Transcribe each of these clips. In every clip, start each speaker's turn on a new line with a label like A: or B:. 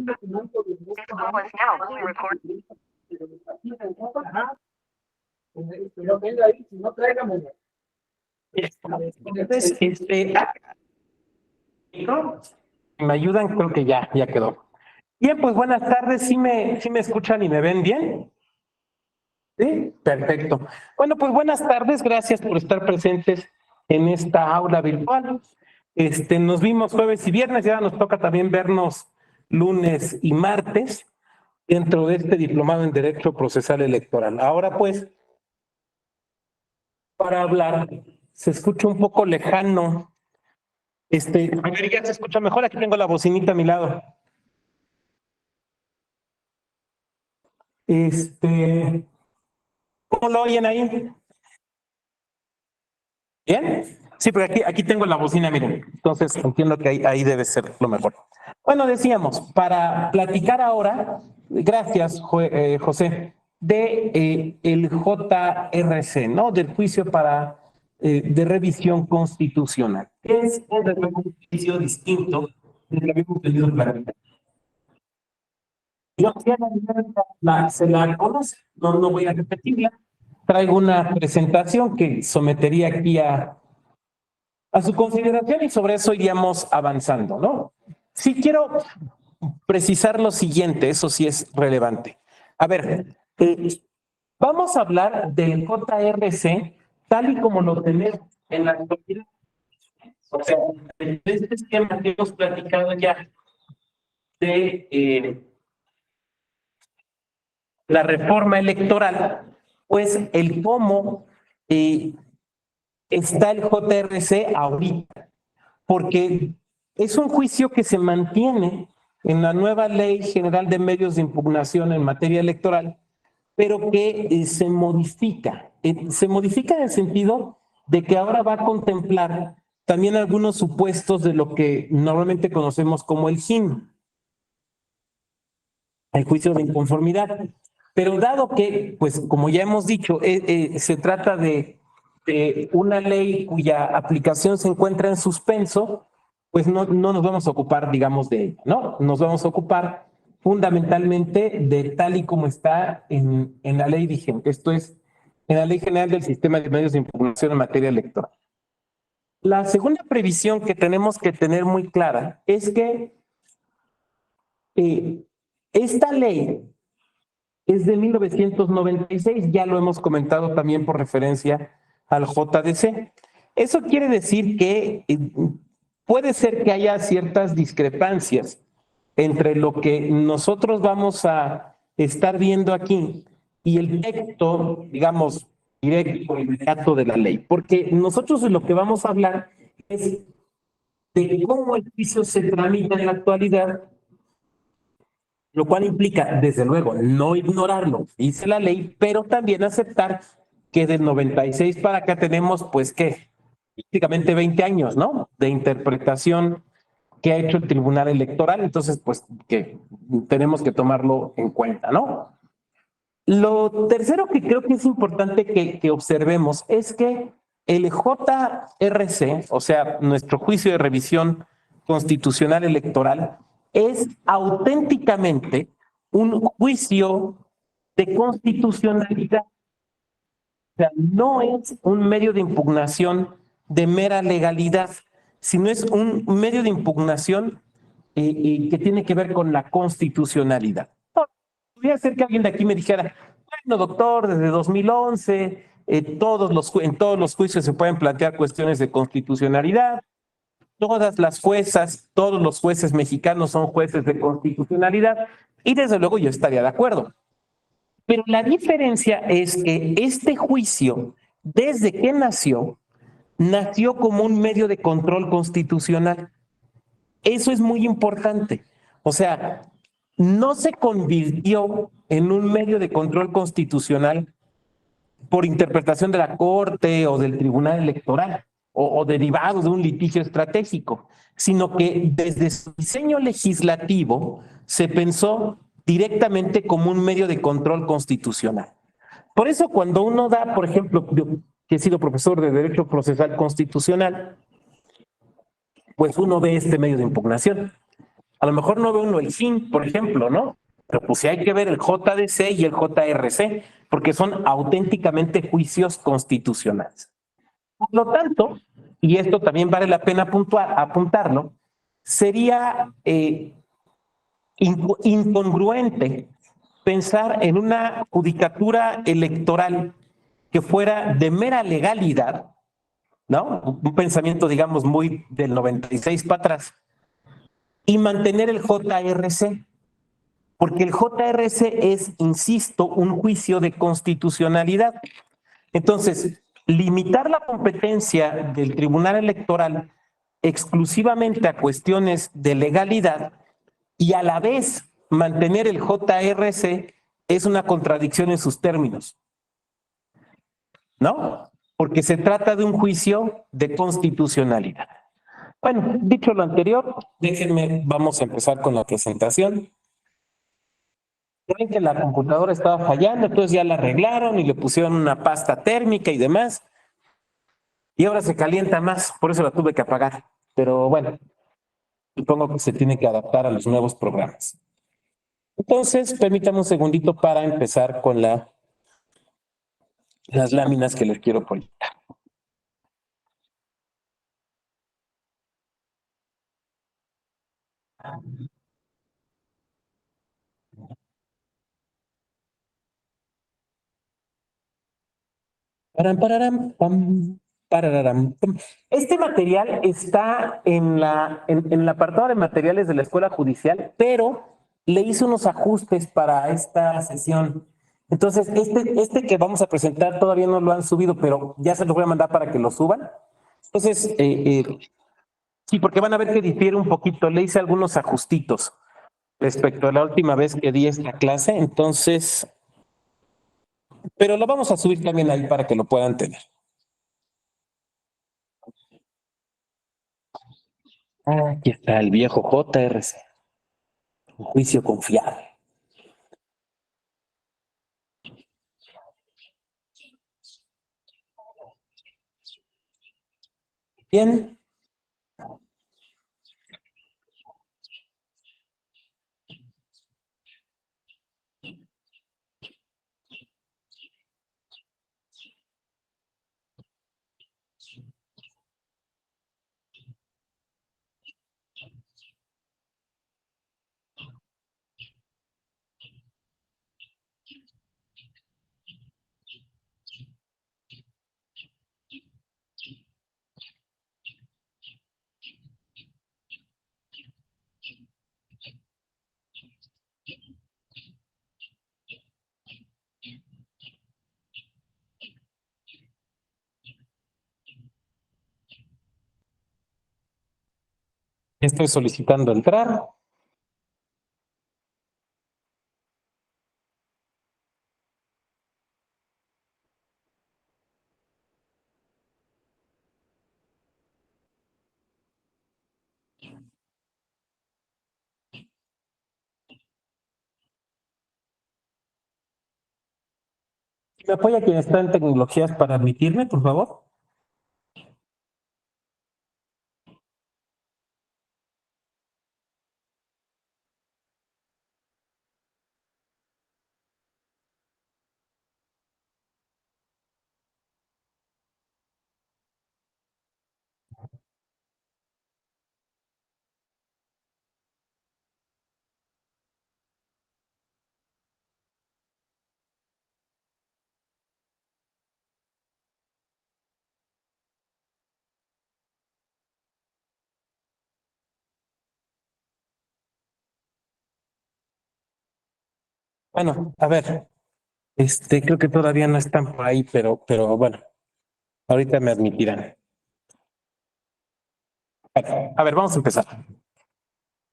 A: Call is now being recorded.
B: Entonces, ¿me ayudan? Creo que ya quedó. Bien, pues buenas tardes. ¿Sí me escuchan y me ven bien? Sí, perfecto. Bueno, pues buenas tardes. Gracias por estar presentes en esta aula virtual. Nos vimos jueves y viernes, y ahora nos toca también vernos lunes y martes dentro de este diplomado en Derecho Procesal Electoral. Ahora pues, para hablar, se escucha un poco lejano. A ver, ya se escucha mejor. Aquí tengo la bocinita a mi lado. ¿Cómo lo oyen ahí? ¿Bien? Sí, pero aquí tengo la bocina, miren. Entonces entiendo que ahí debe ser lo mejor. Bueno, decíamos, para platicar ahora, gracias, José, de el JRC, ¿no? Del juicio de revisión constitucional. Es un juicio distinto del que habíamos tenido platicar. Yo se la conoce, no voy a repetirla. Traigo una presentación que sometería aquí a su consideración y sobre eso iríamos avanzando, ¿no? Sí quiero precisar lo siguiente, eso sí es relevante. A ver, vamos a hablar del JRC tal y como lo tenemos en la actualidad. O sea, de este esquema que hemos platicado ya de la reforma electoral, pues el cómo está el JRC ahorita, porque es un juicio que se mantiene en la nueva Ley General de Medios de Impugnación en materia electoral, pero que se modifica. Se modifica en el sentido de que ahora va a contemplar también algunos supuestos de lo que normalmente conocemos como el JIN, el juicio de inconformidad. Pero dado que, pues como ya hemos dicho, se trata de una ley cuya aplicación se encuentra en suspenso, pues no nos vamos a ocupar, digamos, de ella, ¿no? Nos vamos a ocupar fundamentalmente de tal y como está en la ley vigente. Esto es, en la Ley General del Sistema de Medios de Impugnación en materia electoral. La segunda previsión que tenemos que tener muy clara es que esta ley es de 1996, ya lo hemos comentado también por referencia al JDC. Eso quiere decir que puede ser que haya ciertas discrepancias entre lo que nosotros vamos a estar viendo aquí y el texto, digamos, directo o inmediato de la ley. Porque nosotros de lo que vamos a hablar es de cómo el juicio se tramita en la actualidad, lo cual implica, desde luego, no ignorarlo, dice la ley, pero también aceptar que del 96 para acá tenemos, pues, ¿qué? Prácticamente 20 años, ¿no? De interpretación que ha hecho el Tribunal Electoral, entonces, pues, que tenemos que tomarlo en cuenta, ¿no? Lo tercero que creo que es importante que observemos es que el JRC, o sea, nuestro juicio de revisión constitucional electoral, es auténticamente un juicio de constitucionalidad. O sea, no es un medio de impugnación de mera legalidad, sino es un medio de impugnación que tiene que ver con la constitucionalidad. Podría ser que alguien de aquí me dijera, bueno, doctor, desde 2011, en todos los juicios se pueden plantear cuestiones de constitucionalidad. Todas las juezas, todos los jueces mexicanos son jueces de constitucionalidad y desde luego yo estaría de acuerdo. Pero la diferencia es que este juicio, desde que nació como un medio de control constitucional. Eso es muy importante. O sea, no se convirtió en un medio de control constitucional por interpretación de la Corte o del Tribunal Electoral o derivado de un litigio estratégico, sino que desde su diseño legislativo se pensó directamente como un medio de control constitucional. Por eso cuando uno da, por ejemplo, yo que he sido profesor de Derecho Procesal Constitucional, pues uno ve este medio de impugnación. A lo mejor no ve uno el fin, por ejemplo, ¿no? Pero pues sí hay que ver el JDC y el JRC, porque son auténticamente juicios constitucionales. Por lo tanto, y esto también vale la pena apuntarlo, sería incongruente pensar en una judicatura electoral que fuera de mera legalidad, ¿no? Un pensamiento, digamos, muy del 96 para atrás, y mantener el JRC, porque el JRC es, insisto, un juicio de constitucionalidad. Entonces, limitar la competencia del Tribunal Electoral exclusivamente a cuestiones de legalidad y a la vez mantener el JRC es una contradicción en sus términos, ¿no? Porque se trata de un juicio de constitucionalidad. Bueno, dicho lo anterior, déjenme, vamos a empezar con la presentación. Ven que la computadora estaba fallando, entonces ya la arreglaron y le pusieron una pasta térmica y demás. Y ahora se calienta más, por eso la tuve que apagar. Pero bueno, supongo que se tiene que adaptar a los nuevos programas. Entonces, permítame un segundito para empezar con las láminas que les quiero proyectar. Param, pararam, pam, parararam, pam. Este material está en el apartado de materiales de la Escuela Judicial, pero le hice unos ajustes para esta sesión. Entonces, este que vamos a presentar todavía no lo han subido, pero ya se los voy a mandar para que lo suban. Entonces, sí, porque van a ver que difiere un poquito. Le hice algunos ajustitos respecto a la última vez que di esta clase, entonces, pero lo vamos a subir también ahí para que lo puedan tener. Aquí está el viejo JRC, un juicio confiable. Bien, estoy solicitando entrar. ¿Me apoya quien está en tecnologías para admitirme, por favor? Bueno, a ver, creo que todavía no están por ahí, pero bueno, ahorita me admitirán. A ver, vamos a empezar.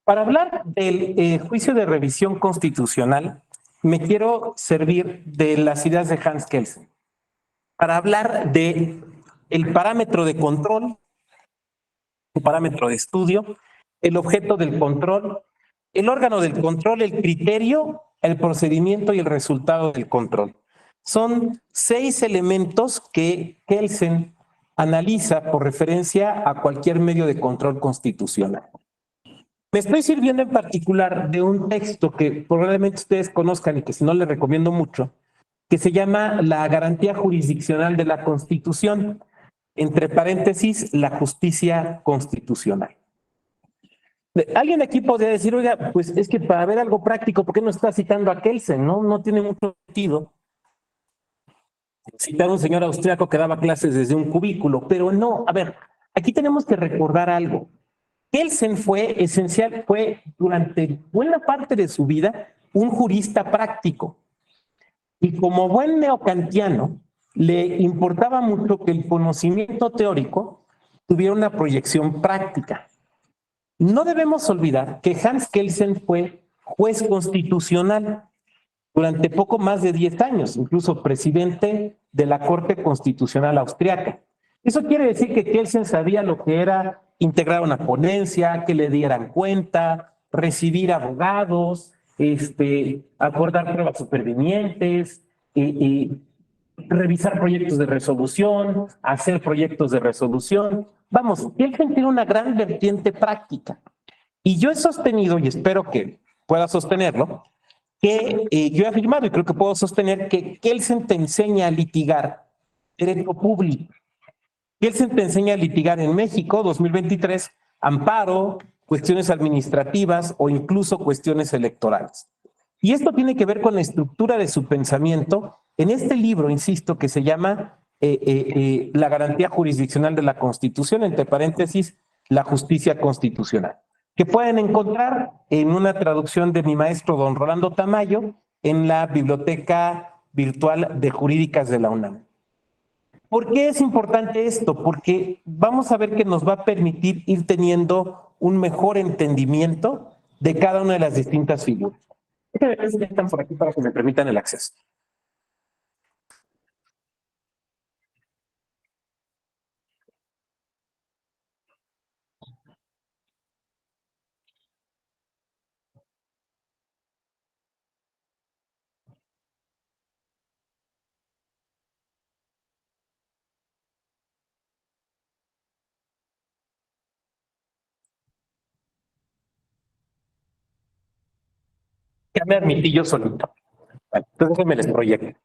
B: Para hablar del juicio de revisión constitucional, me quiero servir de las ideas de Hans Kelsen para hablar de el parámetro de control, el parámetro de estudio, el objeto del control, el órgano del control, el criterio, el procedimiento y el resultado del control. Son 6 elementos que Kelsen analiza por referencia a cualquier medio de control constitucional. Me estoy sirviendo en particular de un texto que probablemente ustedes conozcan y que si no les recomiendo mucho, que se llama La garantía jurisdiccional de la Constitución, entre paréntesis, la justicia constitucional. Alguien aquí podría decir, oiga, pues es que para ver algo práctico, ¿por qué no está citando a Kelsen? No tiene mucho sentido citar a un señor austriaco que daba clases desde un cubículo, pero no, a ver, aquí tenemos que recordar algo. Kelsen fue durante buena parte de su vida un jurista práctico. Y como buen neocantiano, le importaba mucho que el conocimiento teórico tuviera una proyección práctica. No debemos olvidar que Hans Kelsen fue juez constitucional durante poco más de 10 años, incluso presidente de la Corte Constitucional Austriaca. Eso quiere decir que Kelsen sabía lo que era integrar una ponencia, que le dieran cuenta, recibir abogados, acordar pruebas supervinientes, revisar proyectos de resolución, hacer proyectos de resolución. Vamos, Kelsen tiene una gran vertiente práctica. Y yo he sostenido, y espero que pueda sostenerlo, que yo he afirmado y creo que puedo sostener que Kelsen te enseña a litigar derecho público. Kelsen te enseña a litigar en México 2023 amparo, cuestiones administrativas o incluso cuestiones electorales. Y esto tiene que ver con la estructura de su pensamiento en este libro, insisto, que se llama La garantía jurisdiccional de la Constitución, entre paréntesis, la justicia constitucional, que pueden encontrar en una traducción de mi maestro don Rolando Tamayo en la Biblioteca Virtual de Jurídicas de la UNAM. ¿Por qué es importante esto? Porque vamos a ver que nos va a permitir ir teniendo un mejor entendimiento de cada una de las distintas figuras. Están por aquí para que me permitan el acceso. Ya me admití yo solito. Bueno, entonces me les proyecto.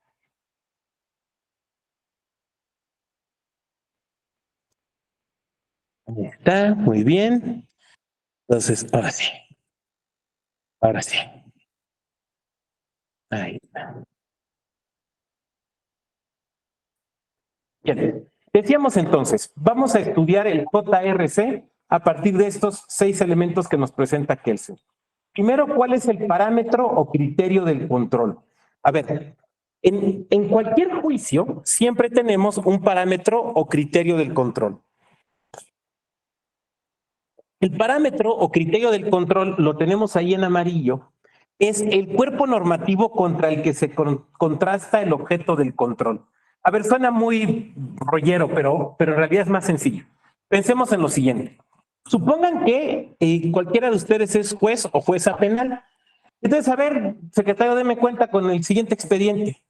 B: Ahí está, muy bien. Entonces, ahora sí. Ahora sí. Ahí está. Bien. Decíamos entonces, vamos a estudiar el JRC a partir de estos 6 elementos que nos presenta Kelsen. Primero, ¿cuál es el parámetro o criterio del control? A ver, en cualquier juicio siempre tenemos un parámetro o criterio del control. El parámetro o criterio del control, lo tenemos ahí en amarillo, es el cuerpo normativo contra el que se contrasta el objeto del control. A ver, suena muy rollero, pero en realidad es más sencillo. Pensemos en lo siguiente. Supongan que cualquiera de ustedes es juez o jueza penal. Entonces, a ver, secretario, deme cuenta con el siguiente expediente.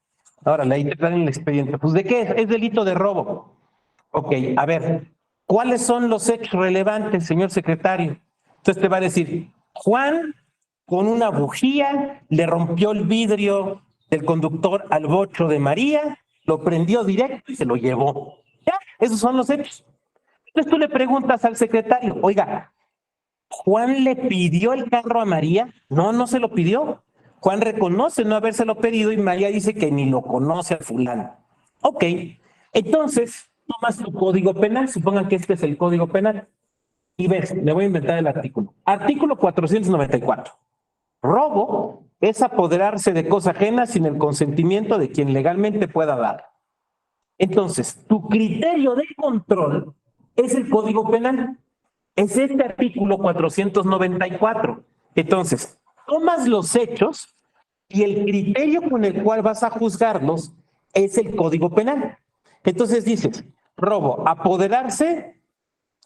B: Ahora, ahí te dan el expediente. Pues, ¿de qué es? Es delito de robo. Ok, a ver, ¿cuáles son los hechos relevantes, señor secretario? Entonces te va a decir, Juan, con una bujía, le rompió el vidrio del conductor al bocho de María, lo prendió directo y se lo llevó. Ya, esos son los hechos. Entonces tú le preguntas al secretario, oiga, ¿Juan le pidió el carro a María? No, no se lo pidió. Juan reconoce no habérselo pedido y María dice que ni lo conoce a fulano. Ok, entonces tomas tu código penal, supongan que este es el código penal, y ves, le voy a inventar el artículo. Artículo 494. Robo es apoderarse de cosa ajena sin el consentimiento de quien legalmente pueda dar. Entonces, tu criterio de control es el código penal. Es este artículo 494. Entonces, tomas los hechos y el criterio con el cual vas a juzgarlos es el código penal. Entonces dices, robo, apoderarse,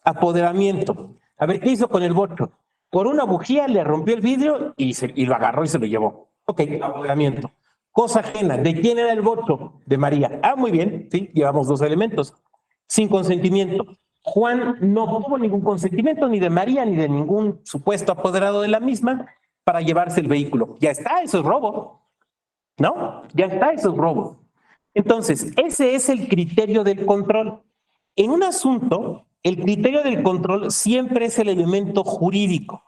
B: apoderamiento. A ver, ¿qué hizo con el bocho? Con una bujía le rompió el vidrio y lo agarró y se lo llevó. Ok, apoderamiento. Cosa ajena. ¿De quién era el bocho? De María. Ah, muy bien, sí, llevamos 2 elementos. Sin consentimiento. Juan no tuvo ningún consentimiento ni de María ni de ningún supuesto apoderado de la misma para llevarse el vehículo. Ya está, eso es robo, ¿no? Ya está, eso es robo. Entonces, ese es el criterio del control. En un asunto, el criterio del control siempre es el elemento jurídico.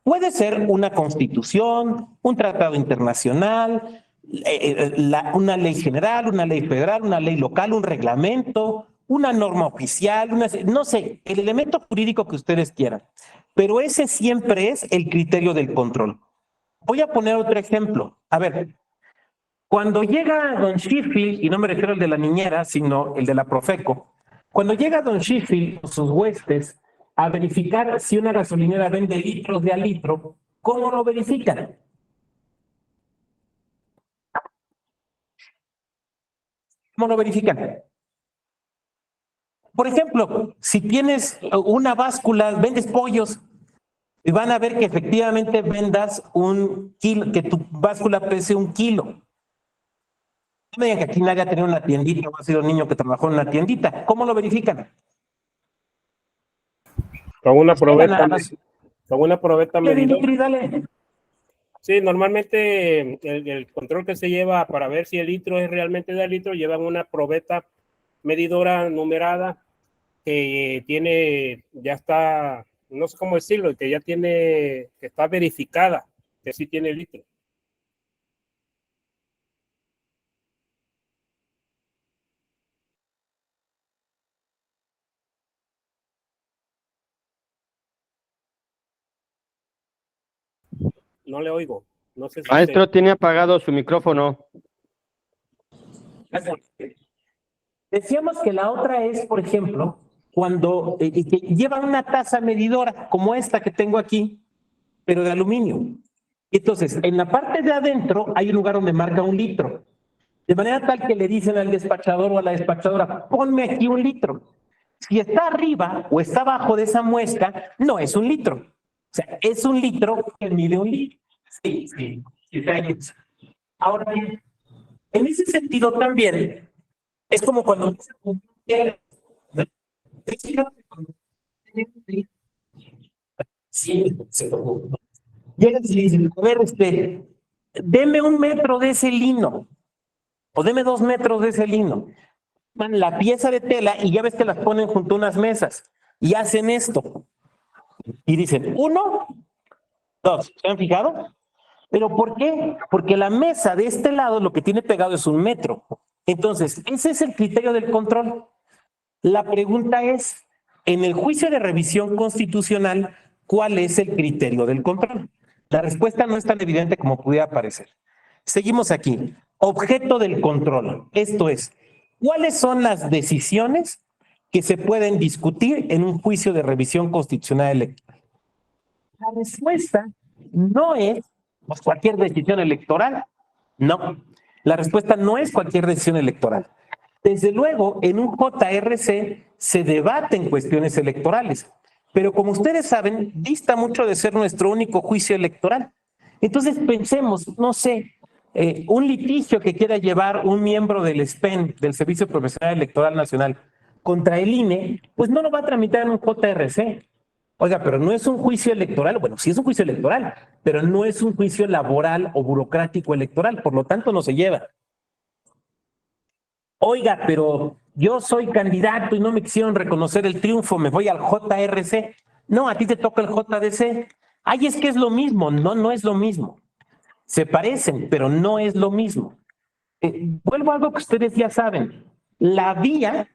B: Puede ser una constitución, un tratado internacional, una ley general, una ley federal, una ley local, un reglamento, una norma oficial, no sé, el elemento jurídico que ustedes quieran. Pero ese siempre es el criterio del control. Voy a poner otro ejemplo. A ver, cuando llega don Sheffield, y no me refiero al de la niñera, sino el de la Profeco, cuando llega don Sheffield con sus huestes a verificar si una gasolinera vende litros de a litro, ¿cómo lo verifican? ¿Cómo lo verifican? Por ejemplo, si tienes una báscula, vendes pollos, y van a ver que efectivamente vendas un kilo, que tu báscula pese 1 kilo. No me digan que aquí nadie ha tenido una tiendita o ha sido un niño que trabajó en una tiendita. ¿Cómo lo verifican?
C: Con una
B: Nada
C: probeta,
B: más.
C: con una probeta medidora.
B: Dimitri, dale.
C: Sí, normalmente el control que se lleva para ver si el litro es realmente de litro, llevan una probeta medidora numerada que tiene, ya está, no sé cómo decirlo, que ya tiene, que está verificada, que sí tiene litro. No le oigo. No sé si
D: Maestro, tiene apagado su micrófono.
B: Decíamos que la otra es, por ejemplo, cuando que llevan una taza medidora como esta que tengo aquí, pero de aluminio. Entonces, en la parte de adentro hay un lugar donde marca 1 litro. De manera tal que le dicen al despachador o a la despachadora, ponme aquí 1 litro. Si está arriba o está abajo de esa muesca, no es 1 litro. O sea, es 1 litro que mide 1 litro. Sí, sí. Ahora bien, en ese sentido también, es como cuando sí, llegan y dicen, a ver, deme 1 metro de ese lino, o deme 2 metros de ese lino. Van la pieza de tela y ya ves que las ponen junto a unas mesas y hacen esto. Y dicen, 1, 2, ¿se han fijado? ¿Pero por qué? Porque la mesa de este lado lo que tiene pegado es 1 metro. Entonces, ese es el criterio del control. La pregunta es, en el juicio de revisión constitucional, ¿cuál es el criterio del control? La respuesta no es tan evidente como pudiera parecer. Seguimos aquí. Objeto del control. Esto es, ¿cuáles son las decisiones que se pueden discutir en un juicio de revisión constitucional electoral? La respuesta no es pues, cualquier decisión electoral. No, la respuesta no es cualquier decisión electoral. Desde luego, en un JRC se debaten cuestiones electorales, pero como ustedes saben, dista mucho de ser nuestro único juicio electoral. Entonces pensemos, no sé, un litigio que quiera llevar un miembro del SPEN, del Servicio Profesional Electoral Nacional, contra el INE, pues no lo va a tramitar en un JRC. Oiga, pero no es un juicio electoral. Bueno, sí es un juicio electoral, pero no es un juicio laboral o burocrático electoral, por lo tanto no se lleva. Oiga, pero yo soy candidato y no me quisieron reconocer el triunfo, me voy al JRC. No, a ti te toca el JDC. Ay, es que es lo mismo. No, no es lo mismo. Se parecen, pero no es lo mismo. Vuelvo a algo que ustedes ya saben. La vía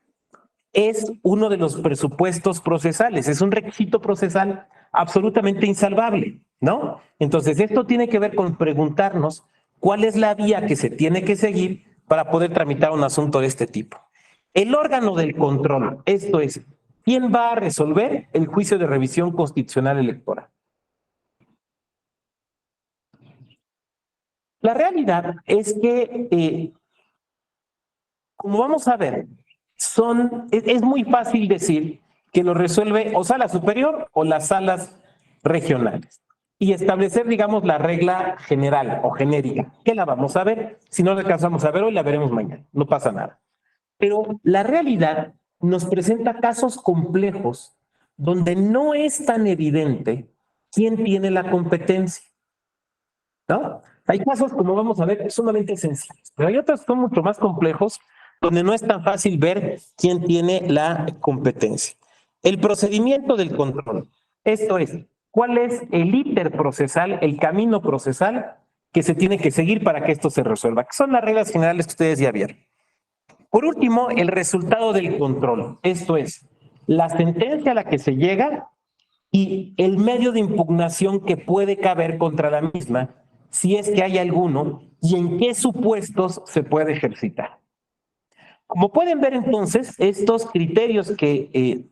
B: es uno de los presupuestos procesales, es un requisito procesal absolutamente insalvable, ¿no? Entonces, esto tiene que ver con preguntarnos cuál es la vía que se tiene que seguir para poder tramitar un asunto de este tipo. El órgano del control, esto es, ¿quién va a resolver el juicio de revisión constitucional electoral? La realidad es que, como vamos a ver, es muy fácil decir que lo resuelve o sala superior o las salas regionales y establecer, digamos, la regla general o genérica, que la vamos a ver. Si no la alcanzamos a ver hoy, la veremos mañana, no pasa nada. Pero la realidad nos presenta casos complejos donde no es tan evidente quién tiene la competencia, ¿no? Hay casos, como vamos a ver, sumamente sencillos, pero hay otros que son mucho más complejos donde no es tan fácil ver quién tiene la competencia. El procedimiento del control. Esto es, ¿cuál es el íter procesal, el camino procesal que se tiene que seguir para que esto se resuelva? Que son las reglas generales que ustedes ya vieron. Por último, el resultado del control. Esto es, la sentencia a la que se llega y el medio de impugnación que puede caber contra la misma, si es que hay alguno, y en qué supuestos se puede ejercitar. Como pueden ver entonces, estos criterios que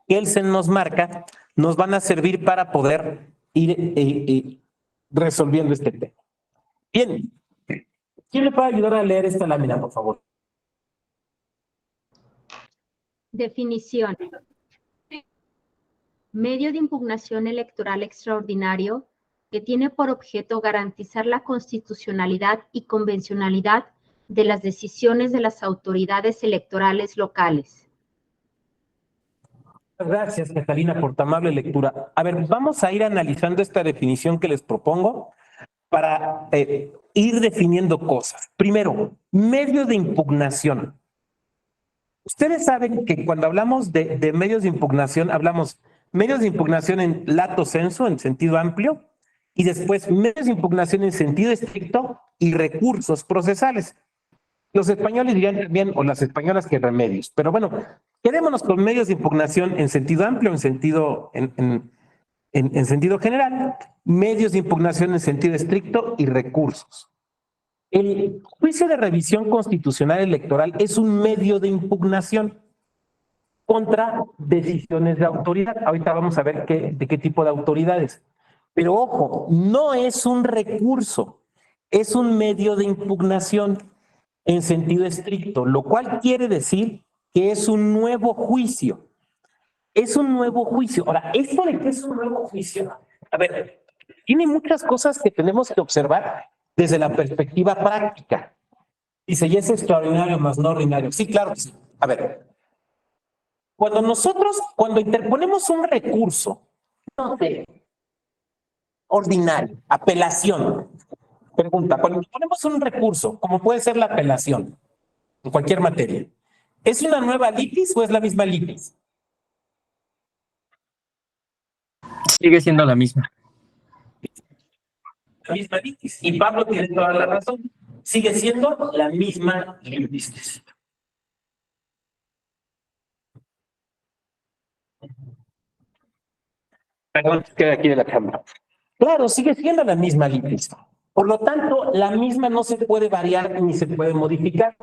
B: Kelsen nos marca nos van a servir para poder ir resolviendo este tema. Bien, ¿quién me puede ayudar a leer esta lámina, por favor?
E: Definición. Medio de impugnación electoral extraordinario que tiene por objeto garantizar la constitucionalidad y convencionalidad de las decisiones de las autoridades electorales locales.
B: Gracias, Catalina, por tu amable lectura. A ver, vamos a ir analizando esta definición que les propongo para ir definiendo cosas. Primero, medio de impugnación. Ustedes saben que cuando hablamos de medios de impugnación, hablamos medios de impugnación en lato sensu, en sentido amplio, y después medios de impugnación en sentido estricto y recursos procesales. Los españoles dirían también, o las españolas, que remedios. Pero bueno, quedémonos con medios de impugnación en sentido amplio, en sentido general, medios de impugnación en sentido estricto y recursos. El juicio de revisión constitucional electoral es un medio de impugnación contra decisiones de autoridad. Ahorita vamos a ver de qué tipo de autoridades. Pero ojo, no es un recurso, es un medio de impugnación en sentido estricto, lo cual quiere decir que es un nuevo juicio. Es un nuevo juicio. Ahora, ¿esto de qué es un nuevo juicio? A ver, tiene muchas cosas que tenemos que observar desde la perspectiva práctica. Dice, y es extraordinario más no ordinario. Sí, claro que sí. A ver, cuando interponemos un recurso, no sé, ordinario, apelación. Pregunta, cuando ponemos un recurso, como puede ser la apelación, en cualquier materia, ¿es una nueva litis o es la misma litis?
F: Sigue siendo la misma.
B: La misma litis. Y Pablo tiene toda la razón. Sigue siendo la misma litis. Perdón, queda aquí de la cámara. Claro, sigue siendo la misma litis. Por lo tanto, la misma no se puede variar ni se puede modificar.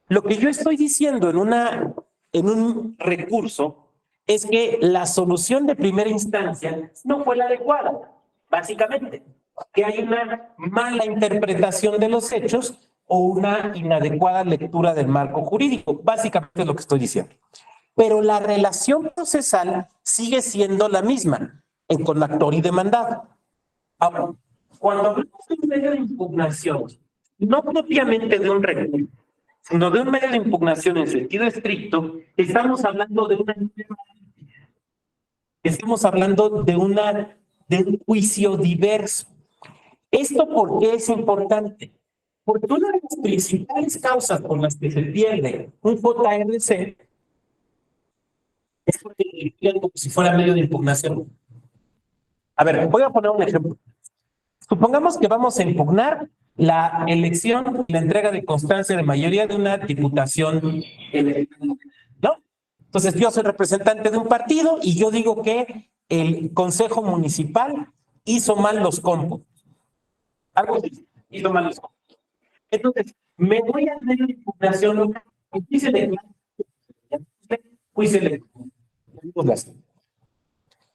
B: Lo que yo estoy diciendo en un recurso es que la solución de primera instancia no fue la adecuada, básicamente. Que hay una mala interpretación de los hechos o una inadecuada lectura del marco jurídico. Básicamente es lo que estoy diciendo. Pero la relación procesal sigue siendo la misma con actor y demandado. Ahora, cuando hablamos de un medio de impugnación, no propiamente de un recurso, sino de un medio de impugnación en sentido estricto, estamos hablando de un juicio diverso. ¿Esto por qué es importante? Porque una de las principales causas por las que se pierde un JRC es porque lo emplean como si fuera medio de impugnación. A ver, voy a poner un ejemplo. Supongamos que vamos a impugnar la elección y la entrega de constancia de mayoría de una diputación, ¿no? Entonces yo soy representante de un partido y yo digo que el Consejo Municipal hizo mal los cómputos. Algo así, hizo mal los cómputos. Entonces, me voy a hacer la impugnación local. Juicio electoral.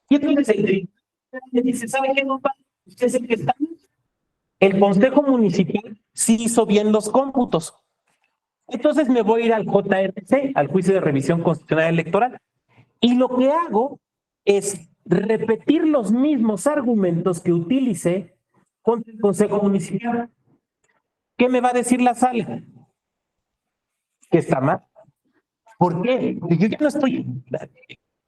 B: Y entonces el tribunal me dice, ¿sabe qué, compa? Usted es el que está. El Consejo Municipal sí hizo bien los cómputos. Entonces me voy a ir al JRC, al Juicio de Revisión Constitucional Electoral. Y lo que hago es repetir los mismos argumentos que utilicé contra el Consejo Municipal. ¿Qué me va a decir la sala? Que está mal. ¿Por qué? Porque yo ya no estoy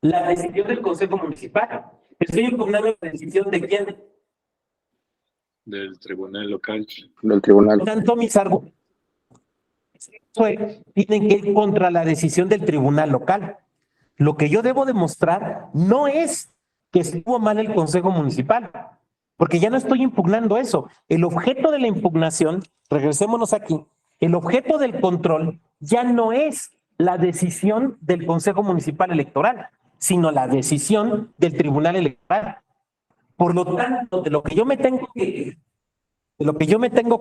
B: la decisión del Consejo Municipal. Estoy impugnando la decisión de quién.
G: Del tribunal local. Del tribunal.
B: Por tanto, mis argumentos tienen que ir contra la decisión del tribunal local. Lo que yo debo demostrar no es que estuvo mal el Consejo Municipal, porque ya no estoy impugnando eso. El objeto de la impugnación, regresémonos aquí, el objeto del control ya no es la decisión del Consejo Municipal Electoral, sino la decisión del Tribunal Electoral. Por lo tanto, de lo que yo me tengo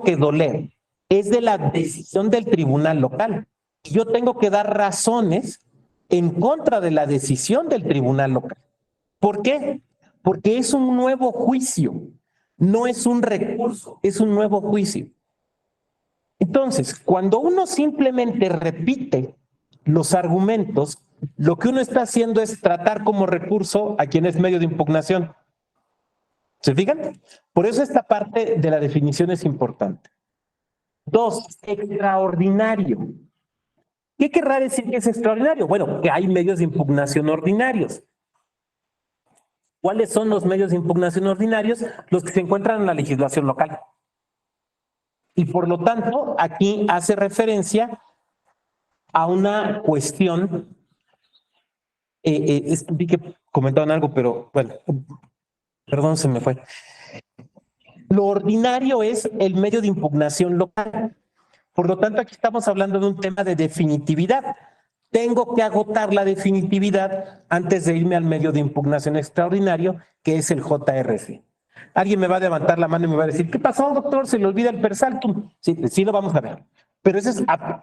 B: que doler es de la decisión del tribunal local. Yo tengo que dar razones en contra de la decisión del tribunal local. ¿Por qué? Porque es un nuevo juicio, no es un recurso, es un nuevo juicio. Entonces, cuando uno simplemente repite los argumentos, lo que uno está haciendo es tratar como recurso a quien es medio de impugnación. ¿Se fijan? Por eso esta parte de la definición es importante. 2, extraordinario. ¿Qué querrá decir que es extraordinario? Bueno, que hay medios de impugnación ordinarios. ¿Cuáles son los medios de impugnación ordinarios? Los que se encuentran en la legislación local. Y por lo tanto, aquí hace referencia a una cuestión. Vi que comentaban algo, pero bueno, perdón, se me fue. Lo ordinario es el medio de impugnación local. Por lo tanto, aquí estamos hablando de un tema de definitividad. Tengo que agotar la definitividad antes de irme al medio de impugnación extraordinario, que es el JRC. Alguien me va a levantar la mano y me va a decir, ¿qué pasó, doctor? ¿Se le olvida el persaltum? Sí, sí lo vamos a ver. Pero eso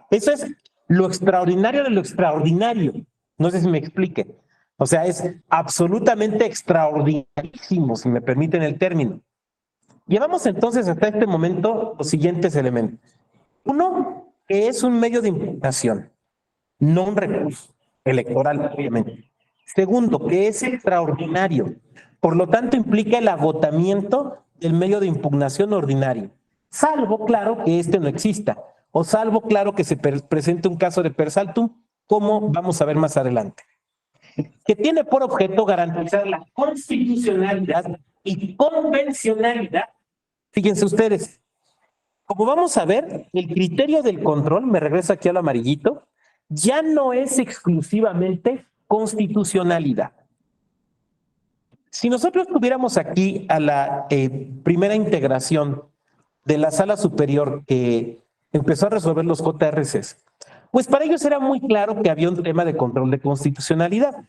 B: es lo extraordinario de lo extraordinario. No sé si me explique. O sea, es absolutamente extraordinarísimo, si me permiten el término. Llevamos entonces hasta este momento los siguientes elementos. Uno, que es un medio de impugnación, no un recurso electoral, obviamente. Segundo, que es extraordinario. Por lo tanto, implica el agotamiento del medio de impugnación ordinario. Salvo, claro, que este no exista. O salvo, claro, que se presente un caso de persaltum, como vamos a ver más adelante. Que tiene por objeto garantizar la constitucionalidad y convencionalidad. Fíjense ustedes, como vamos a ver, el criterio del control, me regreso aquí al amarillito, ya no es exclusivamente constitucionalidad. Si nosotros tuviéramos aquí a la primera integración de la sala superior que empezó a resolver los JRCs, pues para ellos era muy claro que había un tema de control de constitucionalidad.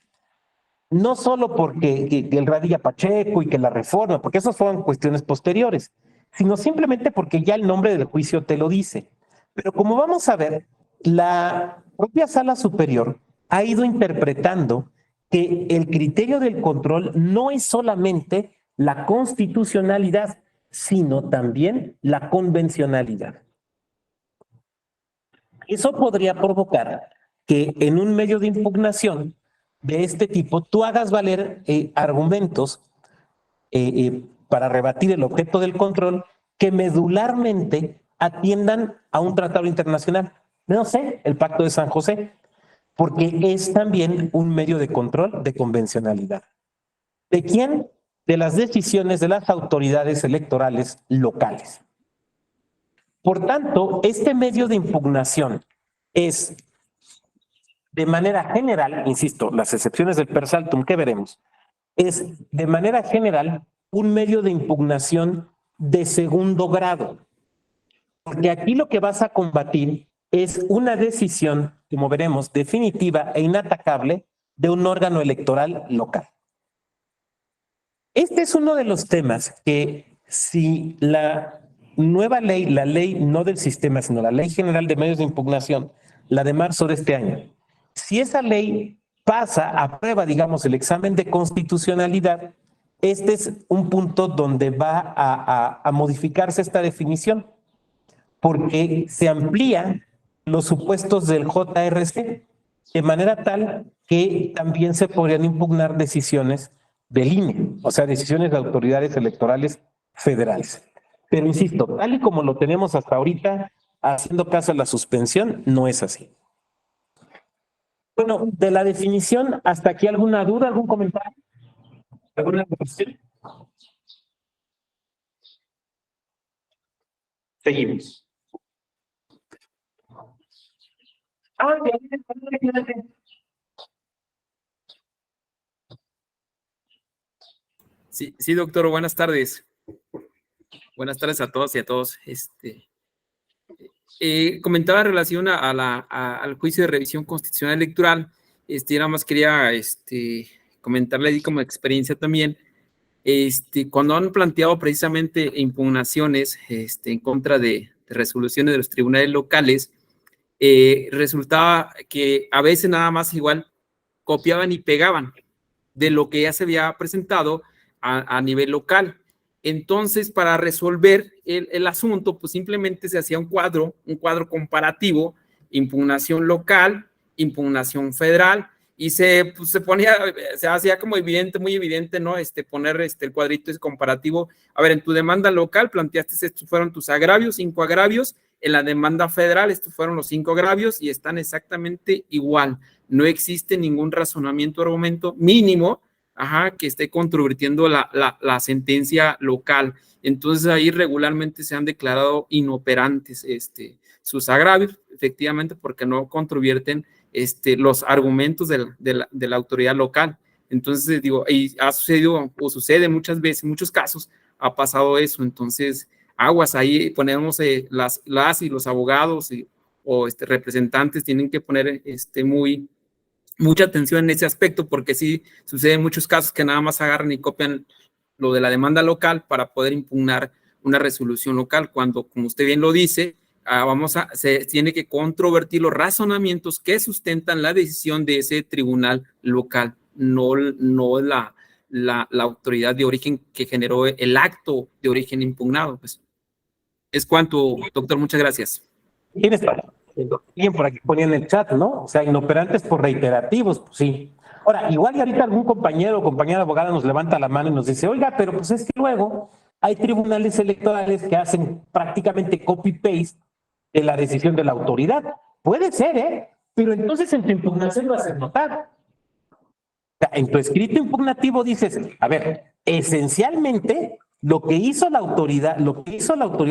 B: No solo porque el radilla Pacheco y que la reforma, porque esas fueron cuestiones posteriores, sino simplemente porque ya el nombre del juicio te lo dice. Pero como vamos a ver, la propia sala superior ha ido interpretando que el criterio del control no es solamente la constitucionalidad, sino también la convencionalidad. Eso podría provocar que en un medio de impugnación de este tipo tú hagas valer argumentos para rebatir el objeto del control que medularmente atiendan a un tratado internacional. No sé, el Pacto de San José, porque es también un medio de control de convencionalidad. ¿De quién? De las decisiones de las autoridades electorales locales. Por tanto, este medio de impugnación es, de manera general, insisto, las excepciones del persaltum que veremos, es de manera general un medio de impugnación de segundo grado. Porque aquí lo que vas a combatir es una decisión, como veremos, definitiva e inatacable de un órgano electoral local. Este es uno de los temas que si la nueva ley, la ley no del sistema, sino la Ley General de Medios de Impugnación, la de marzo de este año, si esa ley pasa a prueba, digamos, el examen de constitucionalidad, este es un punto donde va a modificarse esta definición, porque se amplían los supuestos del JRC de manera tal que también se podrían impugnar decisiones del INE, o sea, decisiones de autoridades electorales federales. Pero insisto, tal y como lo tenemos hasta ahorita, haciendo caso a la suspensión, no es así. Bueno, de la definición, ¿hasta aquí alguna duda, algún comentario? ¿Alguna cuestión? Seguimos.
F: Sí, doctor, buenas tardes. Buenas tardes a todos y a todos. Comentaba en relación al juicio de revisión constitucional electoral. Nada más quería comentarle ahí como experiencia también. Cuando han planteado precisamente impugnaciones en contra de resoluciones de los tribunales locales, resultaba que a veces nada más igual copiaban y pegaban de lo que ya se había presentado a nivel local. Entonces, para resolver el asunto, pues simplemente se hacía un cuadro comparativo, impugnación local, impugnación federal, y se ponía, se hacía como evidente, muy evidente, ¿no? Poner el cuadrito es comparativo. A ver, en tu demanda local planteaste, estos fueron tus agravios, 5 agravios, en la demanda federal estos fueron los 5 agravios y están exactamente igual. No existe ningún razonamiento o argumento mínimo que esté controvirtiendo la sentencia local. Entonces ahí regularmente se han declarado inoperantes sus agravios, efectivamente, porque no controvierten los argumentos de la autoridad local. Entonces, digo, y ha sucedido o sucede muchas veces, en muchos casos ha pasado eso. Entonces, aguas, ahí ponemos las y los abogados o representantes tienen que poner mucha atención en ese aspecto, porque sí sucede en muchos casos que nada más agarran y copian lo de la demanda local para poder impugnar una resolución local, cuando, como usted bien lo dice, se tiene que controvertir los razonamientos que sustentan la decisión de ese tribunal local, no la autoridad de origen que generó el acto de origen impugnado. Pues es cuanto, doctor, muchas gracias.
B: ¿Quién está? Bien, por aquí ponían en el chat, ¿no? O sea, inoperantes por reiterativos, pues sí. Ahora, igual y ahorita algún compañero o compañera abogada nos levanta la mano y nos dice, oiga, pero pues es que luego hay tribunales electorales que hacen prácticamente copy-paste de la decisión de la autoridad. Puede ser, ¿eh? Pero entonces en tu impugnación lo haces notar. O sea, en tu escrito impugnativo dices, a ver, esencialmente lo que hizo la autoridad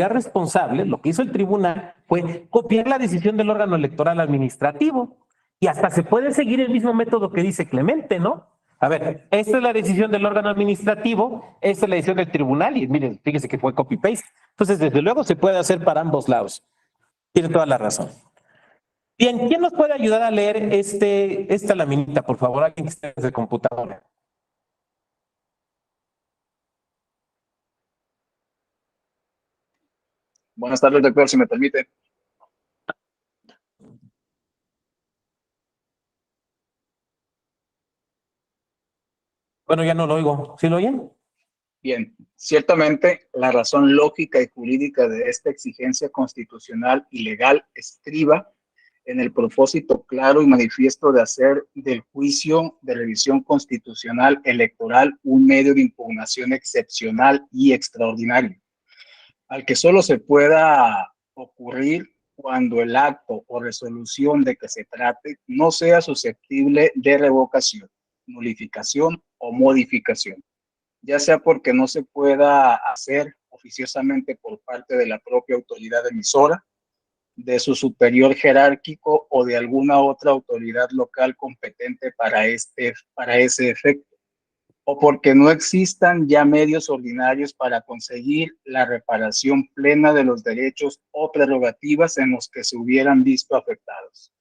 B: responsable, lo que hizo el tribunal, fue copiar la decisión del órgano electoral administrativo. Y hasta se puede seguir el mismo método que dice Clemente, ¿no? A ver, esta es la decisión del órgano administrativo, esta es la decisión del tribunal, y miren, fíjese que fue copy-paste. Entonces, desde luego se puede hacer para ambos lados. Tiene toda la razón. Bien, ¿quién nos puede ayudar a leer esta laminita, por favor? Alguien que esté desde computadora.
H: Buenas tardes, doctor, si me permite.
B: Bueno, ya no lo oigo. ¿Sí lo oyen?
H: Bien, ciertamente la razón lógica y jurídica de esta exigencia constitucional y legal estriba en el propósito claro y manifiesto de hacer del juicio de revisión constitucional electoral un medio de impugnación excepcional y extraordinario, al que solo se pueda ocurrir cuando el acto o resolución de que se trate no sea susceptible de revocación, nulificación o modificación, ya sea porque no se pueda hacer oficiosamente por parte de la propia autoridad emisora, de su superior jerárquico o de alguna otra autoridad local competente para ese efecto, o porque no existan ya medios ordinarios para conseguir la reparación plena de los derechos o prerrogativas en los que se hubieran visto afectados,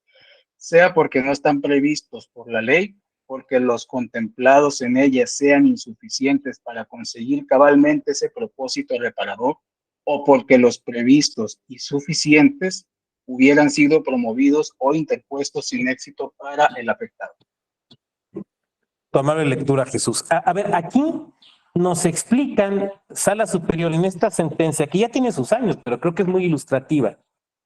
H: sea porque no están previstos por la ley, porque los contemplados en ella sean insuficientes para conseguir cabalmente ese propósito reparador, o porque los previstos y suficientes hubieran sido promovidos o interpuestos sin éxito para el afectado.
B: Tomar lectura, Jesús. A ver, aquí nos explican, Sala Superior, en esta sentencia, que ya tiene sus años, pero creo que es muy ilustrativa,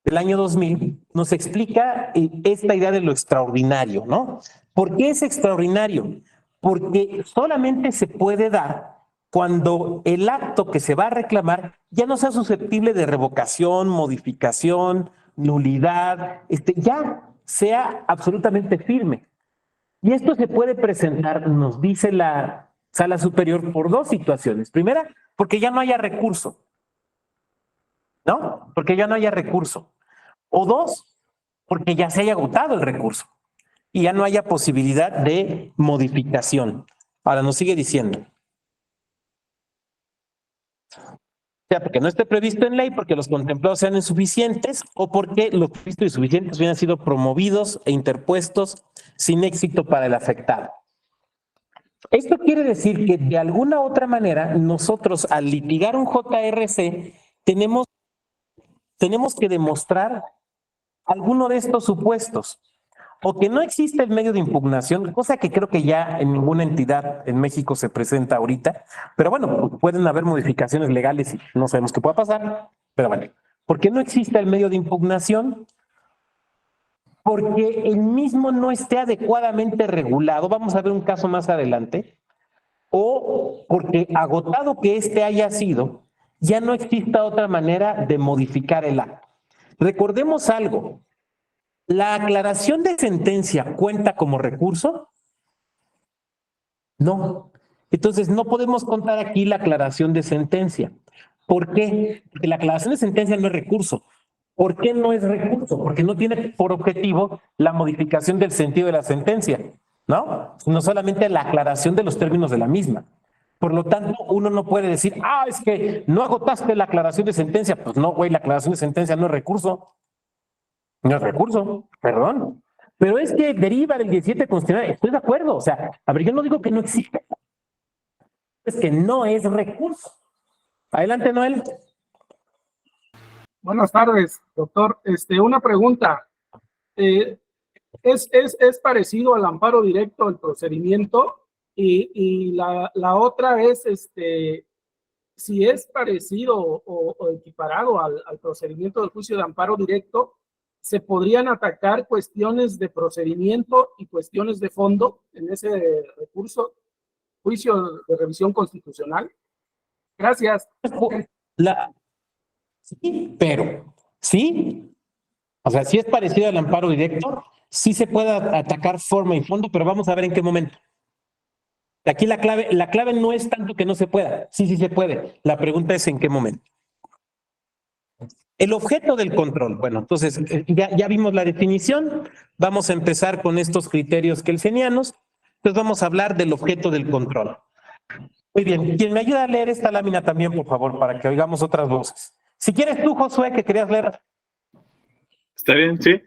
B: del año 2000, nos explica esta idea de lo extraordinario, ¿no? ¿Por qué es extraordinario? Porque solamente se puede dar cuando el acto que se va a reclamar ya no sea susceptible de revocación, modificación nulidad, ya sea absolutamente firme. Y esto se puede presentar, nos dice la Sala Superior, por dos situaciones. Primera, porque ya no haya recurso, ¿no? Porque ya no haya recurso. O dos, porque ya se haya agotado el recurso y ya no haya posibilidad de modificación. Ahora nos sigue diciendo. O sea, porque no esté previsto en ley, porque los contemplados sean insuficientes o porque los previstos insuficientes hubieran sido promovidos e interpuestos sin éxito para el afectado. Esto quiere decir que de alguna u otra manera nosotros al litigar un JRC tenemos que demostrar alguno de estos supuestos. O que no existe el medio de impugnación, cosa que creo que ya en ninguna entidad en México se presenta ahorita, pero bueno, pueden haber modificaciones legales y no sabemos qué pueda pasar, pero bueno, porque no existe el medio de impugnación, porque el mismo no esté adecuadamente regulado, vamos a ver un caso más adelante, o porque agotado que este haya sido, ya no exista otra manera de modificar el acto. Recordemos algo. ¿La aclaración de sentencia cuenta como recurso? No. Entonces no podemos contar aquí la aclaración de sentencia. ¿Por qué? Porque la aclaración de sentencia no es recurso. ¿Por qué no es recurso? Porque no tiene por objetivo la modificación del sentido de la sentencia, ¿no? Sino solamente la aclaración de los términos de la misma. Por lo tanto, uno no puede decir, es que no agotaste la aclaración de sentencia. Pues no, güey, la aclaración de sentencia no es recurso. No es recurso, perdón. Pero es que deriva del 17 constitucional. Estoy de acuerdo. O sea, a ver, yo no digo que no existe. Es que no es recurso. Adelante, Noel.
I: Buenas tardes, doctor. Una pregunta. ¿Es parecido al amparo directo el procedimiento? Y la otra es, si es parecido o equiparado al procedimiento del juicio de amparo directo, ¿se podrían atacar cuestiones de procedimiento y cuestiones de fondo en ese recurso, juicio de revisión constitucional? Gracias.
B: Sí, pero sí. O sea, si es parecido al amparo directo, sí se puede atacar forma y fondo, pero vamos a ver en qué momento. Aquí la clave no es tanto que no se pueda. Sí se puede. La pregunta es en qué momento. El objeto del control. Bueno, entonces ya vimos la definición. Vamos a empezar con estos criterios kelsenianos. Entonces vamos a hablar del objeto del control. Muy bien. ¿Quién me ayuda a leer esta lámina también, por favor, para que oigamos otras voces? Si quieres tú, Josué, que querías leer.
G: ¿Está bien? Sí.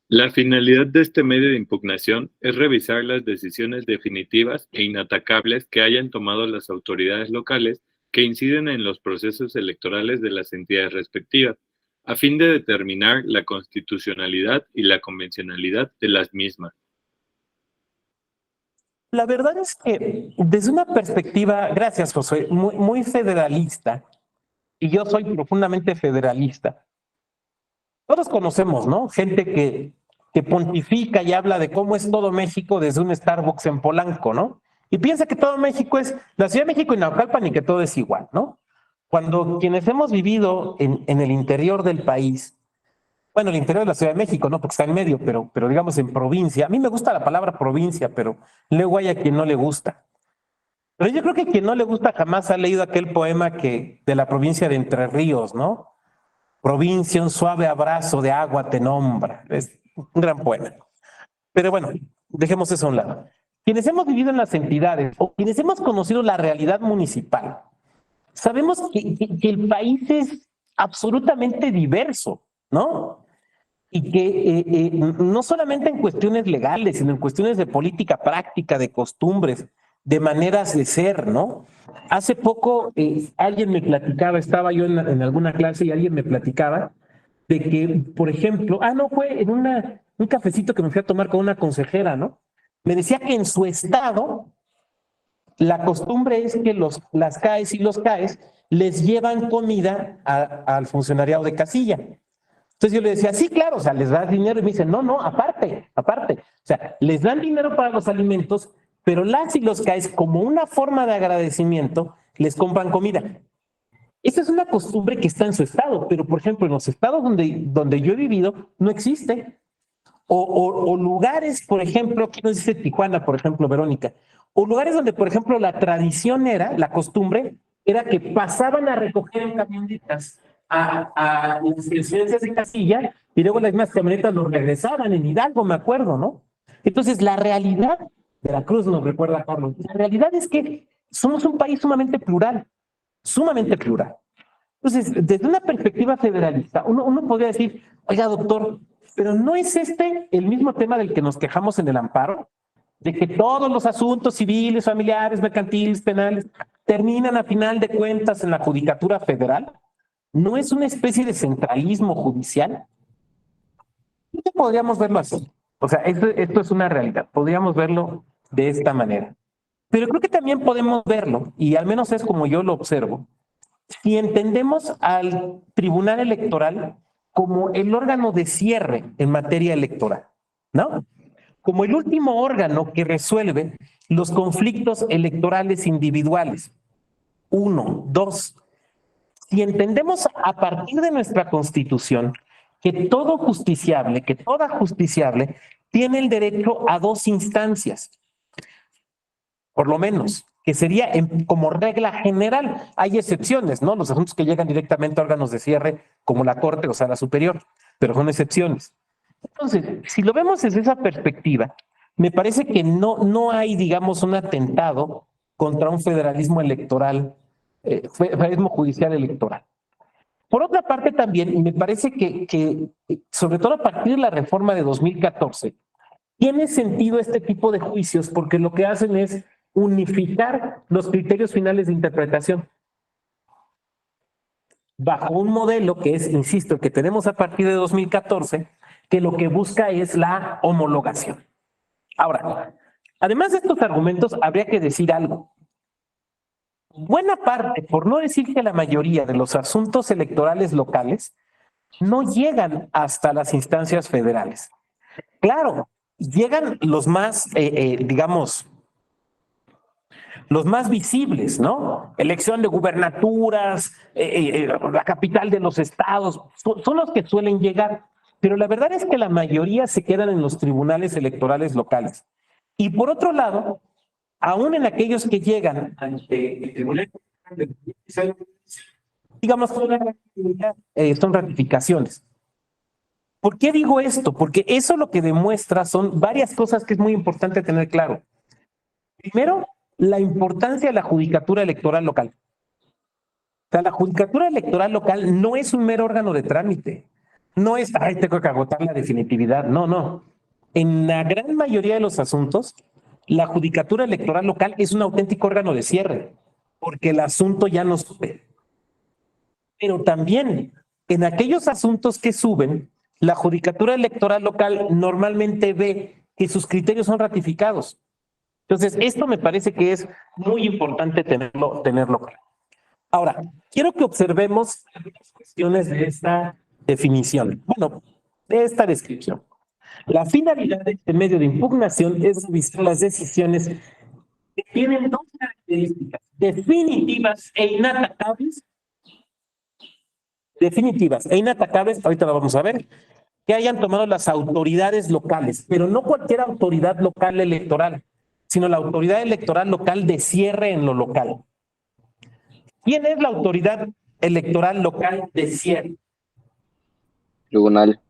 G: La finalidad de este medio de impugnación es revisar las decisiones definitivas e inatacables que hayan tomado las autoridades locales que inciden en los procesos electorales de las entidades respectivas, a fin de determinar la constitucionalidad y la convencionalidad de las mismas.
B: La verdad es que desde una perspectiva, gracias Josué, muy federalista, y yo soy profundamente federalista, todos conocemos, ¿no? Gente que pontifica y habla de cómo es todo México desde un Starbucks en Polanco, ¿no? Y piensa que todo México es la Ciudad de México y Naucalpan y que todo es igual, ¿no? Cuando quienes hemos vivido en el interior del país, bueno, el interior de la Ciudad de México, ¿no? Porque está en medio, pero digamos en provincia. A mí me gusta la palabra provincia, pero luego hay a quien no le gusta. Pero yo creo que quien no le gusta jamás ha leído aquel poema de la provincia de Entre Ríos, ¿no? Provincia, un suave abrazo de agua te nombra. Es un gran poema. Pero bueno, dejemos eso a un lado. Quienes hemos vivido en las entidades o quienes hemos conocido la realidad municipal, sabemos que el país es absolutamente diverso, ¿no? Y que no solamente en cuestiones legales, sino en cuestiones de política práctica, de costumbres, de maneras de ser, ¿no? Hace poco alguien me platicaba, estaba yo en alguna clase y alguien me platicaba de que, por ejemplo, fue en un cafecito que me fui a tomar con una consejera, ¿no? Me decía que en su estado la costumbre es que las CAES y los CAES les llevan comida al funcionariado de casilla. Entonces yo le decía, sí, claro, o sea, les das dinero y me dicen, no, aparte. O sea, les dan dinero para los alimentos, pero las y los CAES, como una forma de agradecimiento, les compran comida. Esa es una costumbre que está en su estado, pero por ejemplo, en los estados donde yo he vivido, no existe. O lugares, por ejemplo, aquí nos dice Tijuana, por ejemplo, Verónica, o lugares donde, por ejemplo, la tradición era, la costumbre, era que pasaban a recoger en camionetas a las residencias de casilla y luego las mismas camionetas los regresaban en Hidalgo, me acuerdo, ¿no? Entonces, la realidad, Veracruz nos recuerda, Carlos, la realidad es que somos un país sumamente plural. Entonces, desde una perspectiva federalista, uno podría decir, oiga, doctor, pero ¿no es este el mismo tema del que nos quejamos en el amparo? De que todos los asuntos civiles, familiares, mercantiles, penales, terminan a final de cuentas en la Judicatura Federal. ¿No es una especie de centralismo judicial? ¿No podríamos verlo así? O sea, esto es una realidad. Podríamos verlo de esta manera. Pero creo que también podemos verlo, y al menos es como yo lo observo, si entendemos al Tribunal Electoral como el órgano de cierre en materia electoral, ¿no? Como el último órgano que resuelve los conflictos electorales individuales. 1, 2. Si entendemos a partir de nuestra Constitución que todo justiciable, que toda justiciable tiene el derecho a 2 instancias, por lo menos, que sería como regla general. Hay excepciones, ¿no? Los asuntos que llegan directamente a órganos de cierre, como la Corte o Sala Superior, pero son excepciones. Entonces, si lo vemos desde esa perspectiva, me parece que no hay, digamos, un atentado contra un federalismo electoral, federalismo judicial electoral. Por otra parte también, y me parece que sobre todo a partir de la reforma de 2014, tiene sentido este tipo de juicios porque lo que hacen es unificar los criterios finales de interpretación bajo un modelo que es, insisto, que tenemos a partir de 2014, que lo que busca es la homologación. Ahora, además de estos argumentos, habría que decir algo. Buena parte, por no decir que la mayoría de los asuntos electorales locales no llegan hasta las instancias federales. Claro, llegan los más, digamos, los más visibles, ¿no? Elección de gubernaturas, la capital de los estados, son los que suelen llegar. Pero la verdad es que la mayoría se quedan en los tribunales electorales locales. Y por otro lado, aún en aquellos que llegan ante el tribunal, digamos, son ratificaciones. ¿Por qué digo esto? Porque eso lo que demuestra son varias cosas que es muy importante tener claro. Primero, la importancia de la judicatura electoral local. O sea, la judicatura electoral local no es un mero órgano de trámite. No es, ay, tengo que agotar la definitividad. No. En la gran mayoría de los asuntos, la judicatura electoral local es un auténtico órgano de cierre, porque el asunto ya no sube. Pero también, en aquellos asuntos que suben, la judicatura electoral local normalmente ve que sus criterios son ratificados. Entonces, esto me parece que es muy importante tenerlo claro. Ahora, quiero que observemos algunas cuestiones de esta definición, bueno, de esta descripción. La finalidad de este medio de impugnación es revisar las decisiones que tienen 2 características definitivas e inatacables. Ahorita lo vamos a ver, que hayan tomado las autoridades locales, pero no cualquier autoridad local electoral, sino la autoridad electoral local de cierre en lo local. ¿Quién es la autoridad electoral local de cierre?
D: Tribunal.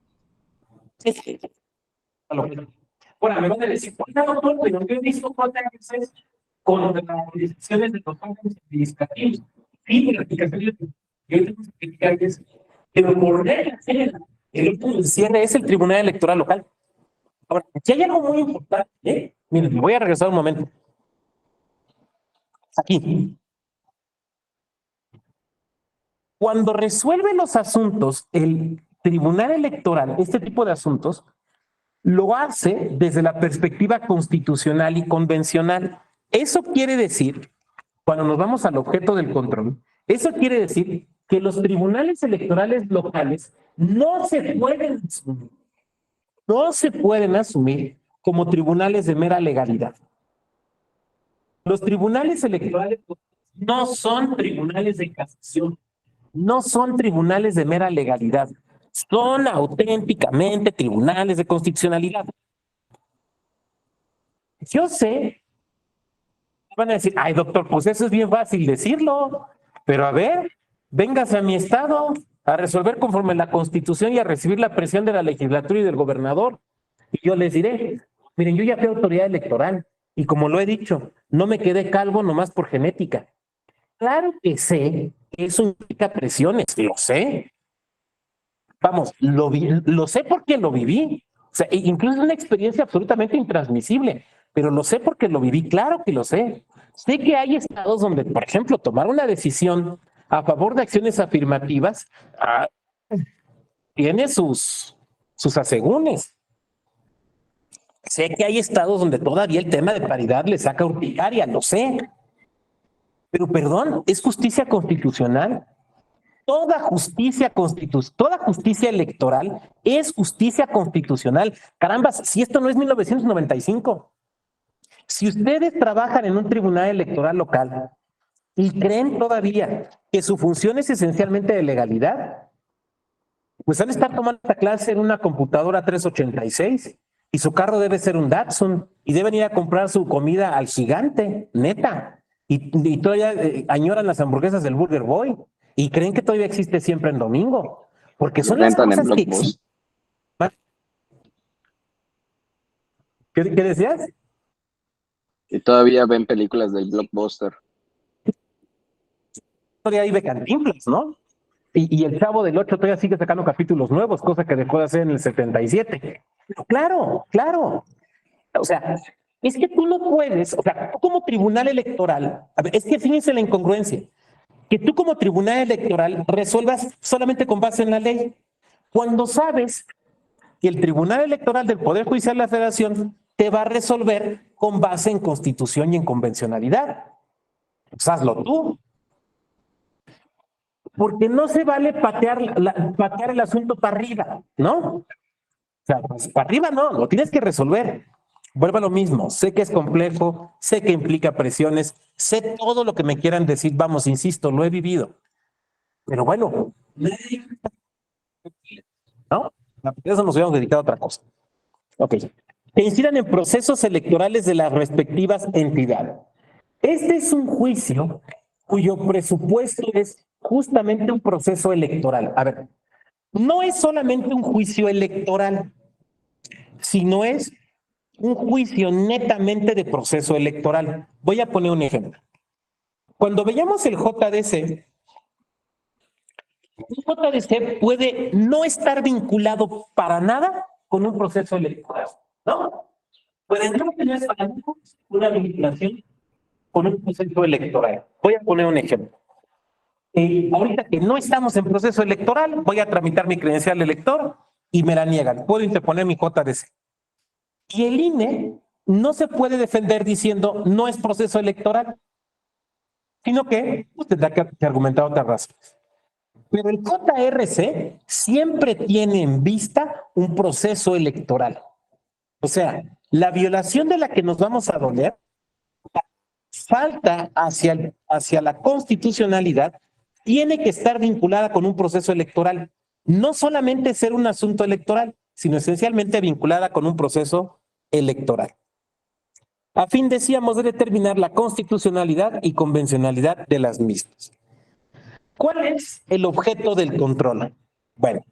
B: Bueno, me van a decir, ¿por qué doctor? Pero yo he visto cuántas veces contra las decisiones de los órganos administrativos. Sí, la aplicación yo tengo que explicar eso. Pero por regla general, el último de cierre es el Tribunal Electoral Local. Ahora, aquí hay algo muy importante, ¿eh? Miren, me voy a regresar un momento. Aquí. Cuando resuelve los asuntos, el Tribunal Electoral, este tipo de asuntos, lo hace desde la perspectiva constitucional y convencional. Eso quiere decir, cuando nos vamos al objeto del control, eso quiere decir que los tribunales electorales locales no se pueden asumir como tribunales de mera legalidad. Los tribunales electorales no son tribunales de casación, no son tribunales de mera legalidad, son auténticamente tribunales de constitucionalidad. Yo sé, van a decir, ay doctor, pues eso es bien fácil decirlo, pero a ver, véngase a mi estado a resolver conforme la Constitución y a recibir la presión de la legislatura y del gobernador. Y yo les diré, miren, yo ya fui autoridad electoral y como lo he dicho, no me quedé calvo nomás por genética. Claro que sé que eso implica presiones, lo sé. Vamos, lo sé porque lo viví. O sea, incluso es una experiencia absolutamente intransmisible, pero lo sé porque lo viví, claro que lo sé. Sé que hay estados donde, por ejemplo, tomar una decisión a favor de acciones afirmativas tiene sus asegúnes. Sé que hay estados donde todavía el tema de paridad le saca urticaria, lo sé. Pero perdón, es justicia constitucional. Toda justicia electoral es justicia constitucional. Caramba, si esto no es 1995. Si ustedes trabajan en un tribunal electoral local y creen todavía que su función es esencialmente de legalidad, pues han de estar tomando esta clase en una computadora 386 y su carro debe ser un Datsun y deben ir a comprar su comida al Gigante, neta. Y todavía añoran las hamburguesas del Burger Boy y creen que todavía existe siempre en domingo, porque son las
D: Rentan en
B: cosas que
D: Blockbuster.
B: ¿Qué decías?
D: Y todavía ven películas del Blockbuster.
B: Todavía hay de Cantinflas, ¿no? Y el Chavo del 8 todavía sigue sacando capítulos nuevos, cosa que dejó de hacer en el 77. Claro, claro. O sea, es que tú no puedes, o sea, tú como tribunal electoral, a ver, es que fíjense la incongruencia, que tú como tribunal electoral resuelvas solamente con base en la ley, cuando sabes que el Tribunal Electoral del Poder Judicial de la Federación te va a resolver con base en Constitución y en convencionalidad. Pues hazlo tú. Porque no se vale patear el asunto para arriba, ¿no? O sea, pues para arriba no, lo tienes que resolver. Vuelvo a lo mismo, sé que es complejo, sé que implica presiones, sé todo lo que me quieran decir, vamos, insisto, lo he vivido. Pero bueno, ¿no? Eso nos hubiéramos dedicado a otra cosa. Ok. Que incidan en procesos electorales de las respectivas entidades. Este es un juicio cuyo presupuesto es justamente un proceso electoral. A ver, no es solamente un juicio electoral, sino es un juicio netamente de proceso electoral. Voy a poner un ejemplo. Cuando veamos el JDC, un JDC puede no estar vinculado para nada con un proceso electoral, ¿no? Puede no tener para nada una vinculación con un proceso electoral. Voy a poner un ejemplo. Ahorita que no estamos en proceso electoral, voy a tramitar mi credencial de elector y me la niegan. Puedo interponer mi JDC. Y el INE no se puede defender diciendo no es proceso electoral, sino que pues, tendrá que argumentar otras razones. Pero el JRC siempre tiene en vista un proceso electoral. O sea, la violación de la que nos vamos a doler falta hacia la constitucionalidad tiene que estar vinculada con un proceso electoral. No solamente ser un asunto electoral, sino esencialmente vinculada con un proceso electoral. A fin, decíamos, de determinar la constitucionalidad y convencionalidad de las mismas. ¿Cuál es el objeto del control? Bueno,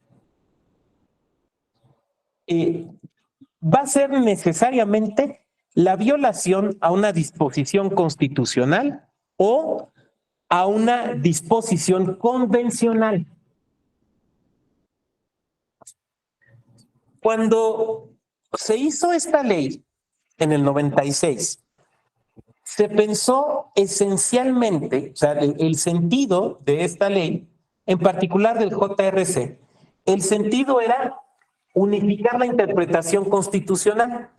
B: va a ser necesariamente la violación a una disposición constitucional o a una disposición convencional. Cuando se hizo esta ley en el 96, se pensó esencialmente, o sea, el sentido de esta ley, en particular del JRC, el sentido era unificar la interpretación constitucional,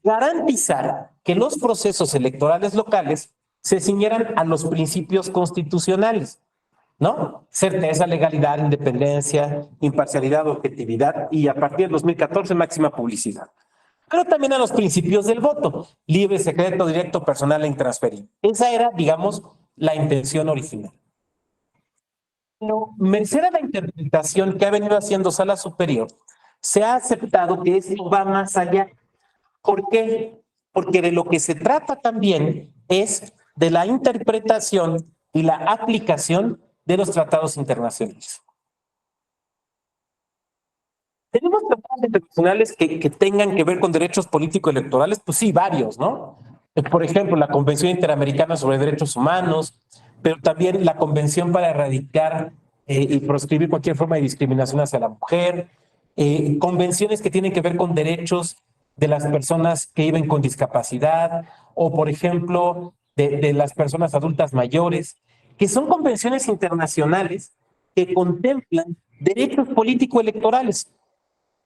B: garantizar que los procesos electorales locales se ciñeran a los principios constitucionales, ¿no? Certeza, legalidad, independencia, imparcialidad, objetividad y a partir del 2014 máxima publicidad. Pero también a los principios del voto, libre, secreto, directo, personal e intransferible. Esa era, digamos, la intención original. Pero merced a la interpretación que ha venido haciendo Sala Superior, se ha aceptado que esto va más allá. ¿Por qué? Porque de lo que se trata también es de la interpretación y la aplicación de los tratados internacionales. ¿Tenemos tratados internacionales que tengan que ver con derechos político-electorales? Pues sí, varios, ¿no? Por ejemplo, la Convención Interamericana sobre Derechos Humanos, pero también la Convención para erradicar y proscribir cualquier forma de discriminación hacia la mujer, convenciones que tienen que ver con derechos de las personas que viven con discapacidad, o por ejemplo, de las personas adultas mayores, que son convenciones internacionales que contemplan derechos político-electorales.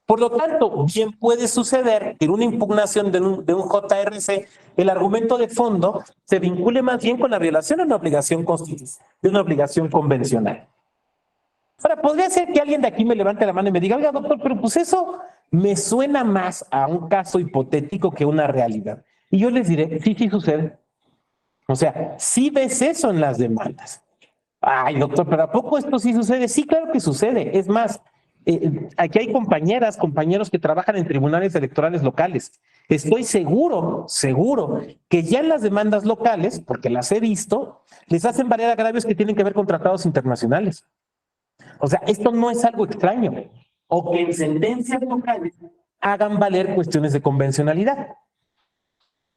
B: Por lo tanto, bien puede suceder que en una impugnación de un JRC, el argumento de fondo se vincule más bien con la violación de una obligación constitucional, de una obligación convencional. Ahora, podría ser que alguien de aquí me levante la mano y me diga, oiga, doctor, pero pues eso me suena más a un caso hipotético que una realidad. Y yo les diré, sí, sí sucede. O sea, sí ves eso en las demandas. Ay, doctor, pero ¿a poco esto sí sucede? Sí, claro que sucede. Es más, aquí hay compañeros que trabajan en tribunales electorales locales. Estoy seguro que ya en las demandas locales, porque las he visto, les hacen variar agravios que tienen que ver con tratados internacionales. O sea, esto no es algo extraño. O que en sentencias locales hagan valer cuestiones de convencionalidad.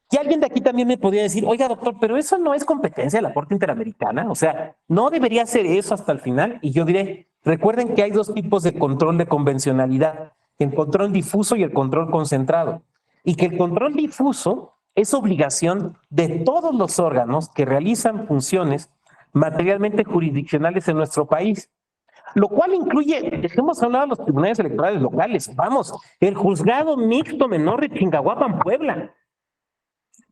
B: Y alguien de aquí también me podría decir, oiga, doctor, pero eso no es competencia de la Corte Interamericana. O sea, no debería ser eso hasta el final. Y yo diré, recuerden que hay dos tipos de control de convencionalidad, el control difuso y el control concentrado. Y que el control difuso es obligación de todos los órganos que realizan funciones materialmente jurisdiccionales en nuestro país. Lo cual incluye, dejemos hablar de los tribunales electorales locales, vamos, el juzgado mixto menor de Chingahuapan, Puebla,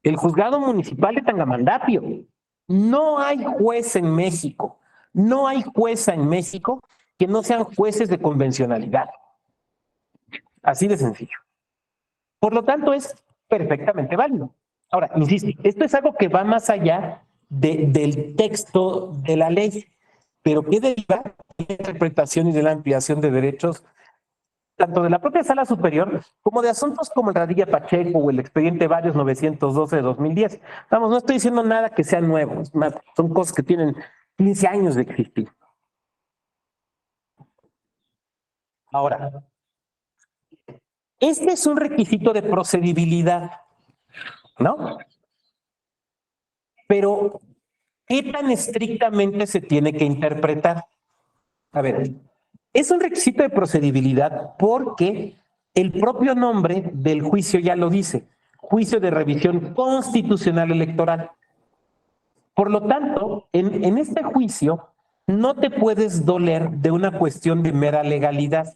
B: el juzgado municipal de Tangamandapio. No hay juez en México, no hay jueza en México que no sean jueces de convencionalidad. Así de sencillo. Por lo tanto, es perfectamente válido. Ahora, insisto, esto es algo que va más allá del texto de la ley, pero que deriva de la interpretación y de la ampliación de derechos, tanto de la propia Sala Superior, como de asuntos como el Radilla Pacheco o el expediente Varios 912 de 2010. Vamos, no estoy diciendo nada que sea nuevo, es más, son cosas que tienen 15 años de existir. Ahora, este es un requisito de procedibilidad, ¿no? Pero, ¿qué tan estrictamente se tiene que interpretar? A ver, es un requisito de procedibilidad porque el propio nombre del juicio ya lo dice, juicio de revisión constitucional electoral. Por lo tanto, en este juicio no te puedes doler de una cuestión de mera legalidad.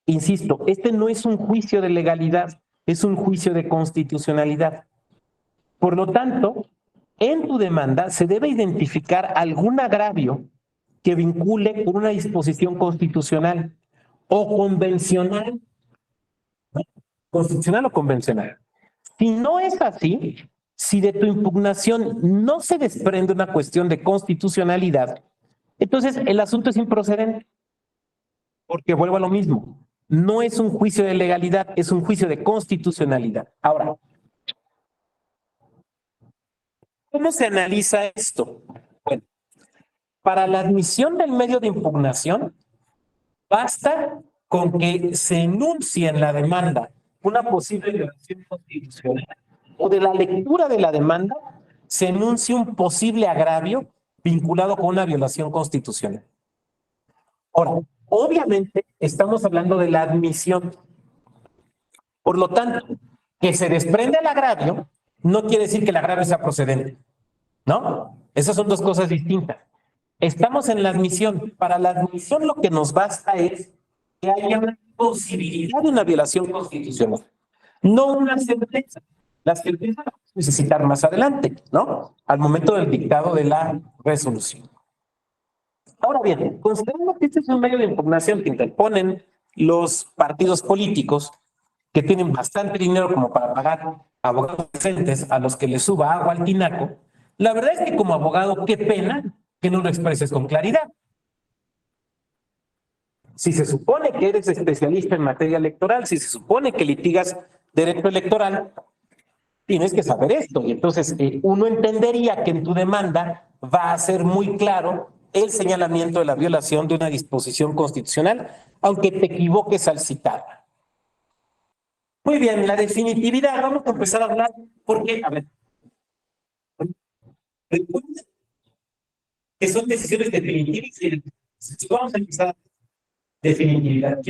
B: Insisto, este no es un juicio de legalidad, es un juicio de constitucionalidad. Por lo tanto, en tu demanda se debe identificar algún agravio que vincule con una disposición constitucional o convencional. Constitucional o convencional. Si no es así, si de tu impugnación no se desprende una cuestión de constitucionalidad, entonces el asunto es improcedente. Porque vuelvo a lo mismo. No es un juicio de legalidad, es un juicio de constitucionalidad. Ahora, ¿cómo se analiza esto? Bueno, para la admisión del medio de impugnación, basta con que se enuncie en la demanda una posible violación constitucional o de la lectura de la demanda se enuncie un posible agravio vinculado con una violación constitucional. Ahora, obviamente estamos hablando de la admisión. Por lo tanto, que se desprende el agravio no quiere decir que el agravio sea procedente, ¿no? Esas son dos cosas distintas. Estamos en la admisión. Para la admisión lo que nos basta es que haya una posibilidad de una violación constitucional, no una certeza. La certeza la vamos a necesitar más adelante, ¿no? Al momento del dictado de la resolución. Ahora bien, considerando que este es un medio de impugnación que interponen los partidos políticos que tienen bastante dinero como para pagar abogados decentes a los que les suba agua al tinaco, la verdad es que como abogado, qué pena que no lo expreses con claridad. Si se supone que eres especialista en materia electoral, si se supone que litigas derecho electoral, tienes que saber esto. Y entonces uno entendería que en tu demanda va a ser muy claro el señalamiento de la violación de una disposición constitucional, aunque te equivoques al citarla. Muy bien, la definitividad, vamos a empezar a hablar porque, a ver, recuerden que son decisiones definitivas y vamos a empezar definitividad.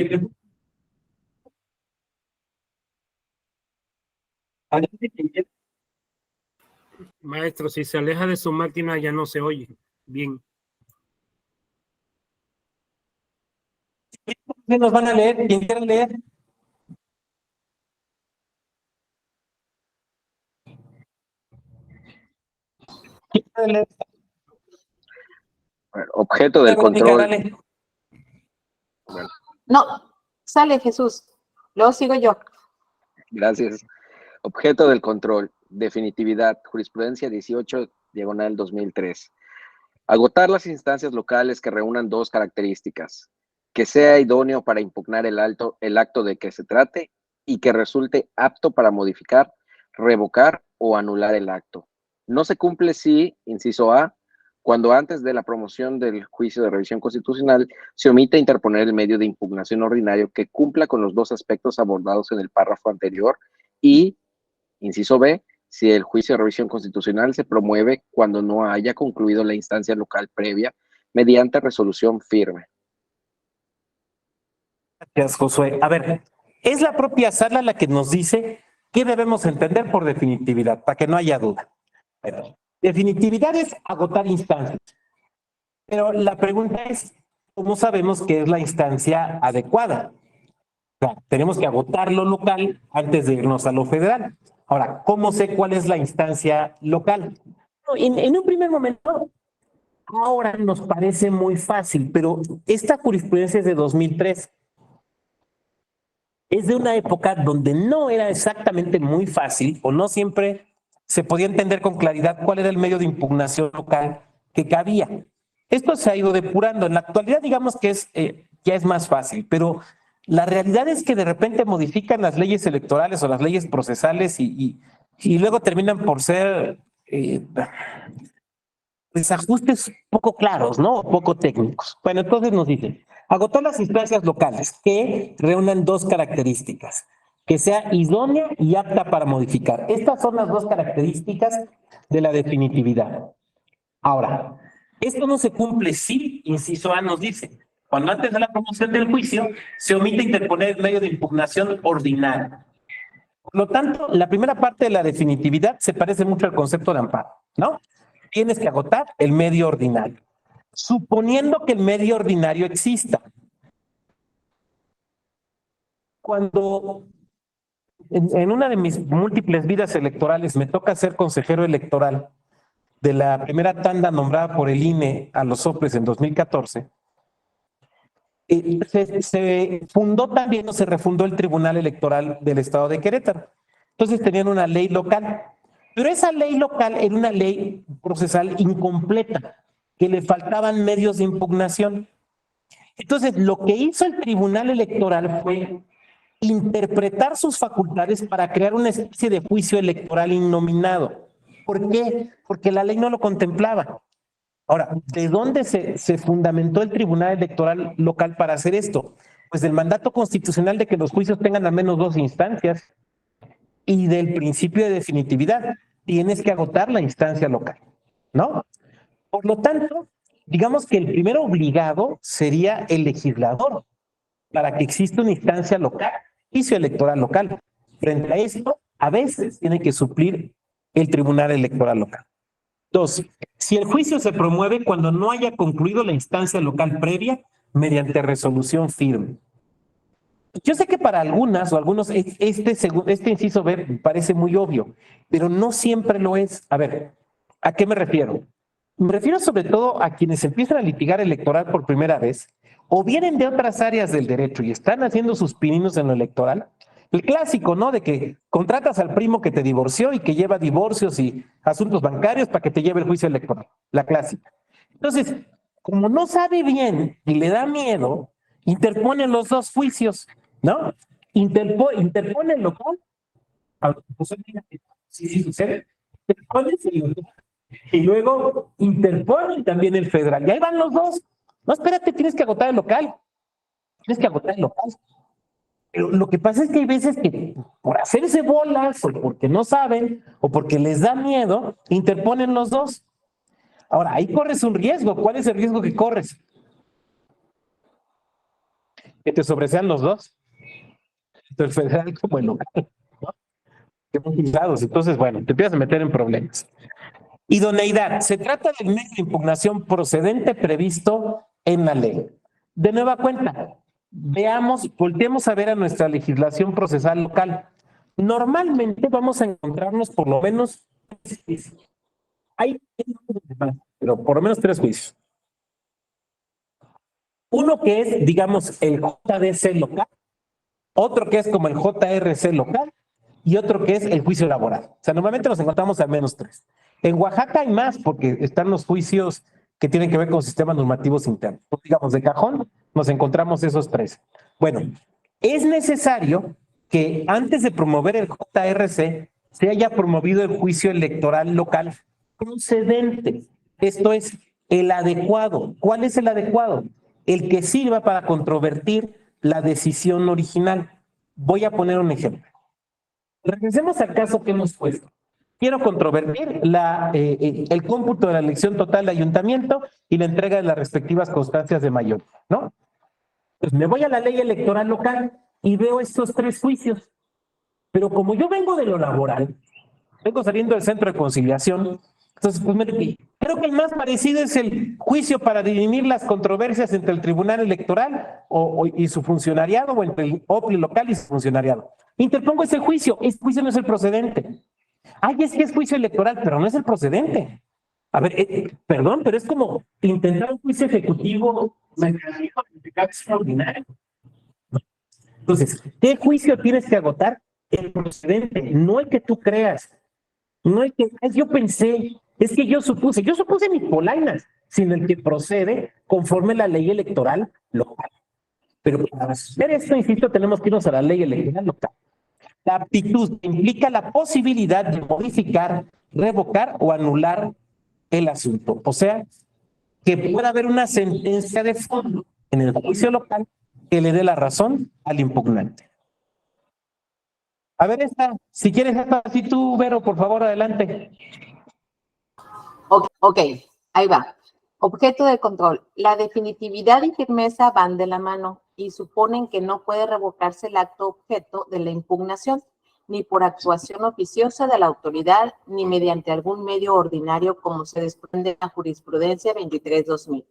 C: Maestro, si se aleja de su máquina ya no se oye bien.
B: ¿Qué nos van a leer? ¿Quién quiere leer? ¿Quién quiere leer?
D: Objeto del control.
B: Dale.
J: No, sale Jesús. Luego sigo yo.
D: Gracias. Objeto del control. Definitividad. Jurisprudencia 18/2003. Agotar las instancias locales que reúnan dos características: que sea idóneo para impugnar el acto de que se trate y que resulte apto para modificar, revocar o anular el acto. No se cumple si, inciso A, cuando antes de la promoción del juicio de revisión constitucional se omite interponer el medio de impugnación ordinario que cumpla con los dos aspectos abordados en el párrafo anterior y, inciso B, si el juicio de revisión constitucional se promueve cuando no haya concluido la instancia local previa mediante resolución firme.
B: Gracias, Josué. A ver, es la propia sala la que nos dice qué debemos entender por definitividad, para que no haya duda. Bueno, definitividad es agotar instancias. Pero la pregunta es, ¿cómo sabemos que es la instancia adecuada? O sea, tenemos que agotar lo local antes de irnos a lo federal. Ahora, ¿cómo sé cuál es la instancia local? En un primer momento, ahora nos parece muy fácil, pero esta jurisprudencia es de 2003. Es de una época donde no era exactamente muy fácil o no siempre se podía entender con claridad cuál era el medio de impugnación local que cabía. Esto se ha ido depurando. En la actualidad, digamos que ya es más fácil, pero la realidad es que de repente modifican las leyes electorales o las leyes procesales y luego terminan por ser desajustes poco claros, ¿no? Poco técnicos. Bueno, entonces nos dicen, agotar las instancias locales que reúnan dos características: que sea idónea y apta para modificar. Estas son las dos características de la definitividad. Ahora, esto no se cumple si, inciso A nos dice, cuando antes de la promoción del juicio se omite interponer el medio de impugnación ordinario. Por lo tanto, la primera parte de la definitividad se parece mucho al concepto de amparo, ¿no? Tienes que agotar el medio ordinario, suponiendo que el medio ordinario exista. Cuando en una de mis múltiples vidas electorales me toca ser consejero electoral de la primera tanda nombrada por el INE a los soples en 2014, se fundó también o se refundó el Tribunal Electoral del Estado de Querétaro. Entonces tenían una ley local, pero esa ley local era una ley procesal incompleta, que le faltaban medios de impugnación. Entonces lo que hizo el Tribunal Electoral fue interpretar sus facultades para crear una especie de juicio electoral innominado. ¿Por qué? Porque la ley no lo contemplaba. Ahora, ¿de dónde se fundamentó el Tribunal Electoral local para hacer esto? Pues del mandato constitucional de que los juicios tengan al menos dos instancias y del principio de definitividad. Tienes que agotar la instancia local, ¿no? Por lo tanto, digamos que el primero obligado sería el legislador para que exista una instancia local, juicio electoral local. Frente a esto, a veces tiene que suplir el Tribunal Electoral local. Dos, si el juicio se promueve cuando no haya concluido la instancia local previa mediante resolución firme. Yo sé que para algunas o algunos este inciso B parece muy obvio, pero no siempre lo es. A ver, ¿a qué me refiero? Me refiero sobre todo a quienes empiezan a litigar electoral por primera vez o vienen de otras áreas del derecho y están haciendo sus pininos en lo electoral. El clásico, ¿no? De que contratas al primo que te divorció y que lleva divorcios y asuntos bancarios para que te lleve el juicio electoral. La clásica. Entonces, como no sabe bien y le da miedo, interponen los dos juicios, ¿no? Interpone el local. Sí, sucede. Interpone el local. Y luego interponen también el federal. Y ahí van los dos. No, espérate, tienes que agotar el local. Tienes que agotar el local. Pero lo que pasa es que hay veces que por hacerse bolas, o porque no saben, o porque les da miedo, interponen los dos. Ahora, ahí corres un riesgo. ¿Cuál es el riesgo que corres? Que te sobresean los dos. Tanto el federal como el local, ¿no? Que son juzgados. Entonces, bueno, te empiezas a meter en problemas. Idoneidad. Se trata del medio de impugnación procedente previsto en la ley. De nueva cuenta, volteemos a ver a nuestra legislación procesal local. Normalmente vamos a encontrarnos por lo menos tres juicios. Hay, pero por lo menos tres juicios. Uno que es, digamos, el JDC local, otro que es como el JRC local y otro que es el juicio laboral. O sea, normalmente nos encontramos al menos tres. En Oaxaca hay más porque están los juicios que tienen que ver con sistemas normativos internos. Digamos, de cajón nos encontramos esos tres. Bueno, es necesario que antes de promover el JRC se haya promovido el juicio electoral local procedente. Esto es el adecuado. ¿Cuál es el adecuado? El que sirva para controvertir la decisión original. Voy a poner un ejemplo. Regresemos al caso que hemos puesto. Quiero controvertir el cómputo de la elección total de ayuntamiento y la entrega de las respectivas constancias de mayoría, ¿no? Pues me voy a la ley electoral local y veo estos tres juicios. Pero como yo vengo de lo laboral, vengo saliendo del centro de conciliación, entonces pues creo que el más parecido es el juicio para dirimir las controversias entre el tribunal electoral y su funcionariado, o entre el OPLI local y su funcionariado. Interpongo ese juicio. Este juicio no es el procedente. Ay, es que es juicio electoral, pero no es el procedente. A ver, perdón, pero es como intentar un juicio ejecutivo extraordinario. Entonces, ¿qué juicio tienes que agotar? El procedente, no el que tú creas. No el que yo pensé, es que yo supuse mis polainas, sino el que procede conforme la ley electoral local. Pero para hacer esto, insisto, tenemos que irnos a la ley electoral local. La aptitud implica la posibilidad de modificar, revocar o anular el asunto. O sea, que pueda haber una sentencia de fondo en el juicio local que le dé la razón al impugnante. A ver si quieres así tú, Vero, por favor, adelante.
J: Ok, ahí va. Objeto de control. La definitividad y firmeza van de la mano y suponen que no puede revocarse el acto objeto de la impugnación, ni por actuación oficiosa de la autoridad, ni mediante algún medio ordinario como se desprende en la jurisprudencia 23-2000.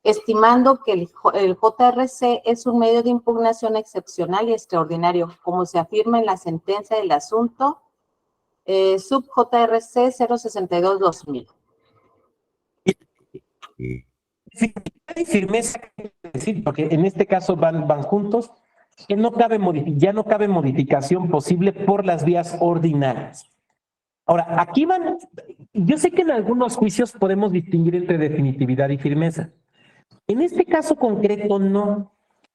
J: Estimando que el JRC es un medio de impugnación excepcional y extraordinario, como se afirma en la sentencia del asunto sub JRC 062-2000.
B: Firmeza, decir, porque en este caso van juntos, que ya no cabe modificación posible por las vías ordinarias. Ahora, aquí yo sé que en algunos juicios podemos distinguir entre definitividad y firmeza. En este caso concreto, no.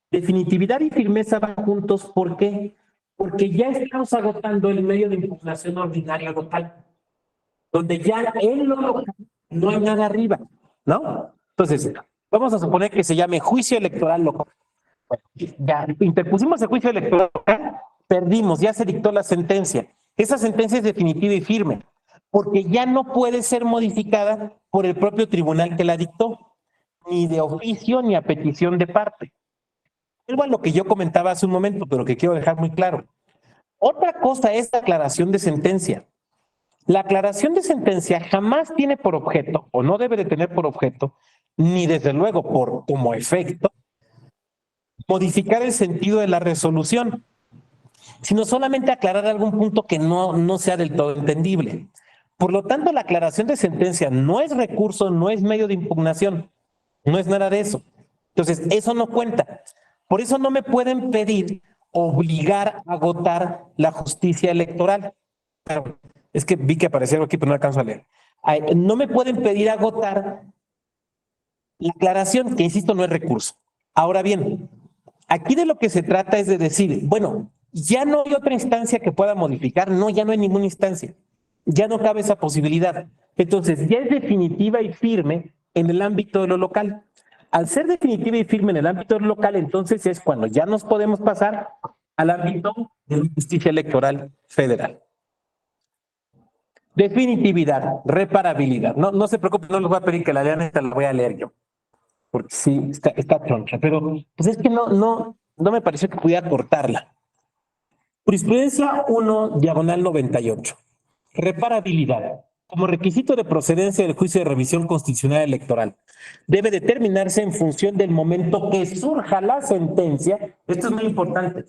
B: Definitividad y firmeza van juntos, ¿por qué? Porque ya estamos agotando el medio de impugnación ordinario local, donde ya en lo local no hay nada arriba, ¿no? Entonces, vamos a suponer que se llame juicio electoral local. Bueno, ya interpusimos el juicio electoral local, perdimos, ya se dictó la sentencia. Esa sentencia es definitiva y firme, porque ya no puede ser modificada por el propio tribunal que la dictó, ni de oficio ni a petición de parte. Vuelvo a lo que yo comentaba hace un momento, pero que quiero dejar muy claro. Otra cosa es la aclaración de sentencia. La aclaración de sentencia jamás tiene por objeto, o no debe de tener por objeto, ni desde luego como efecto, modificar el sentido de la resolución, sino solamente aclarar algún punto que no sea del todo entendible. Por lo tanto, la aclaración de sentencia no es recurso, no es medio de impugnación, no es nada de eso. Entonces, eso no cuenta. Por eso no me pueden pedir obligar a agotar la justicia electoral. Es que vi que aparecía algo aquí, pero no alcanzo a leer. No me pueden pedir agotar la aclaración, que insisto, no es recurso. Ahora bien, aquí de lo que se trata es de decir, bueno, ya no hay otra instancia que pueda modificar, no, ya no hay ninguna instancia, ya no cabe esa posibilidad. Entonces, ya es definitiva y firme en el ámbito de lo local. Al ser definitiva y firme en el ámbito de lo local, entonces es cuando ya nos podemos pasar al ámbito de la justicia electoral federal. Definitividad, reparabilidad. No se preocupen, no les voy a pedir que la lean, esta la voy a leer yo, porque sí, está troncha, pero pues es que no me pareció que pudiera cortarla. Jurisprudencia 1/98. Reparabilidad. Como requisito de procedencia del juicio de revisión constitucional electoral, debe determinarse en función del momento que surja la sentencia, esto es muy importante,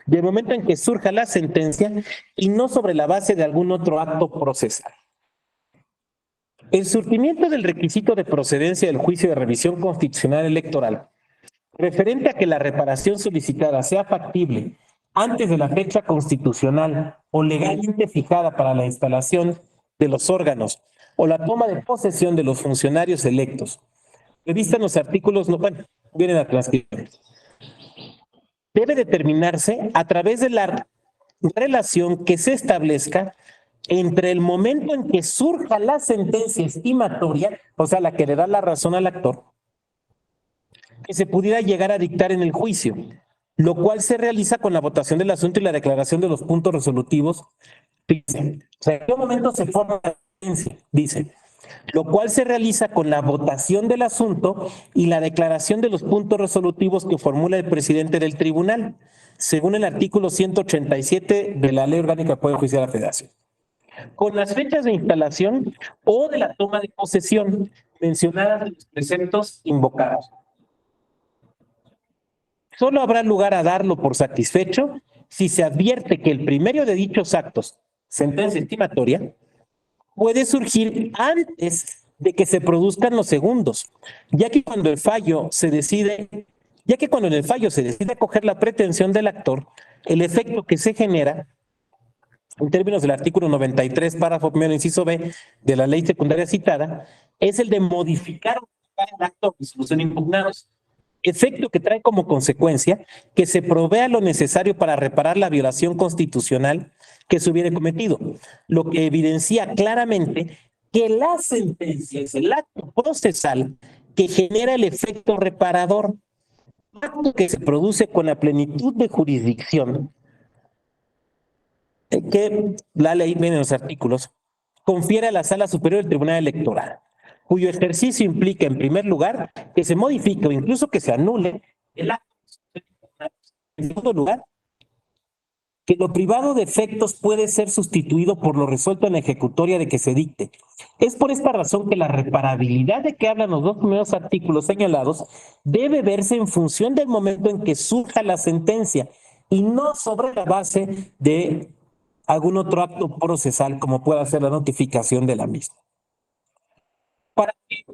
B: del momento en que surja la sentencia y no sobre la base de algún otro acto procesal. El surgimiento del requisito de procedencia del juicio de revisión constitucional electoral, referente a que la reparación solicitada sea factible antes de la fecha constitucional o legalmente fijada para la instalación de los órganos o la toma de posesión de los funcionarios electos, prevista en los artículos, vienen a transcribir, debe determinarse a través de la relación que se establezca entre el momento en que surja la sentencia estimatoria, o sea, la que le da la razón al actor, que se pudiera llegar a dictar en el juicio, lo cual se realiza con la votación del asunto y la declaración de los puntos resolutivos. Dice, o sea, ¿en qué momento se forma la sentencia? Dice, lo cual se realiza con la votación del asunto y la declaración de los puntos resolutivos que formula el presidente del tribunal, según el artículo 187 de la Ley Orgánica del Poder Judicial de la Federación. Con las fechas de instalación o de la toma de posesión mencionadas en los preceptos invocados. Solo habrá lugar a darlo por satisfecho si se advierte que el primero de dichos actos, sentencia estimatoria, puede surgir antes de que se produzcan los segundos, ya que cuando en el fallo se decide acoger la pretensión del actor, el efecto que se genera, en términos del artículo 93, párrafo primero, inciso B, de la ley secundaria citada, es el de modificar el acto de resolución impugnados, efecto que trae como consecuencia que se provea lo necesario para reparar la violación constitucional que se hubiera cometido, lo que evidencia claramente que la sentencia es el acto procesal que genera el efecto reparador, acto que se produce con la plenitud de jurisdicción, que la ley, viene en los artículos, confiere a la Sala Superior del Tribunal Electoral, cuyo ejercicio implica, en primer lugar, que se modifique o incluso que se anule el acto. En segundo lugar, que lo privado de efectos puede ser sustituido por lo resuelto en la ejecutoria de que se dicte. Es por esta razón que la reparabilidad de que hablan los dos primeros artículos señalados debe verse en función del momento en que surja la sentencia y no sobre la base de algún otro acto procesal como pueda ser la notificación de la misma. Para que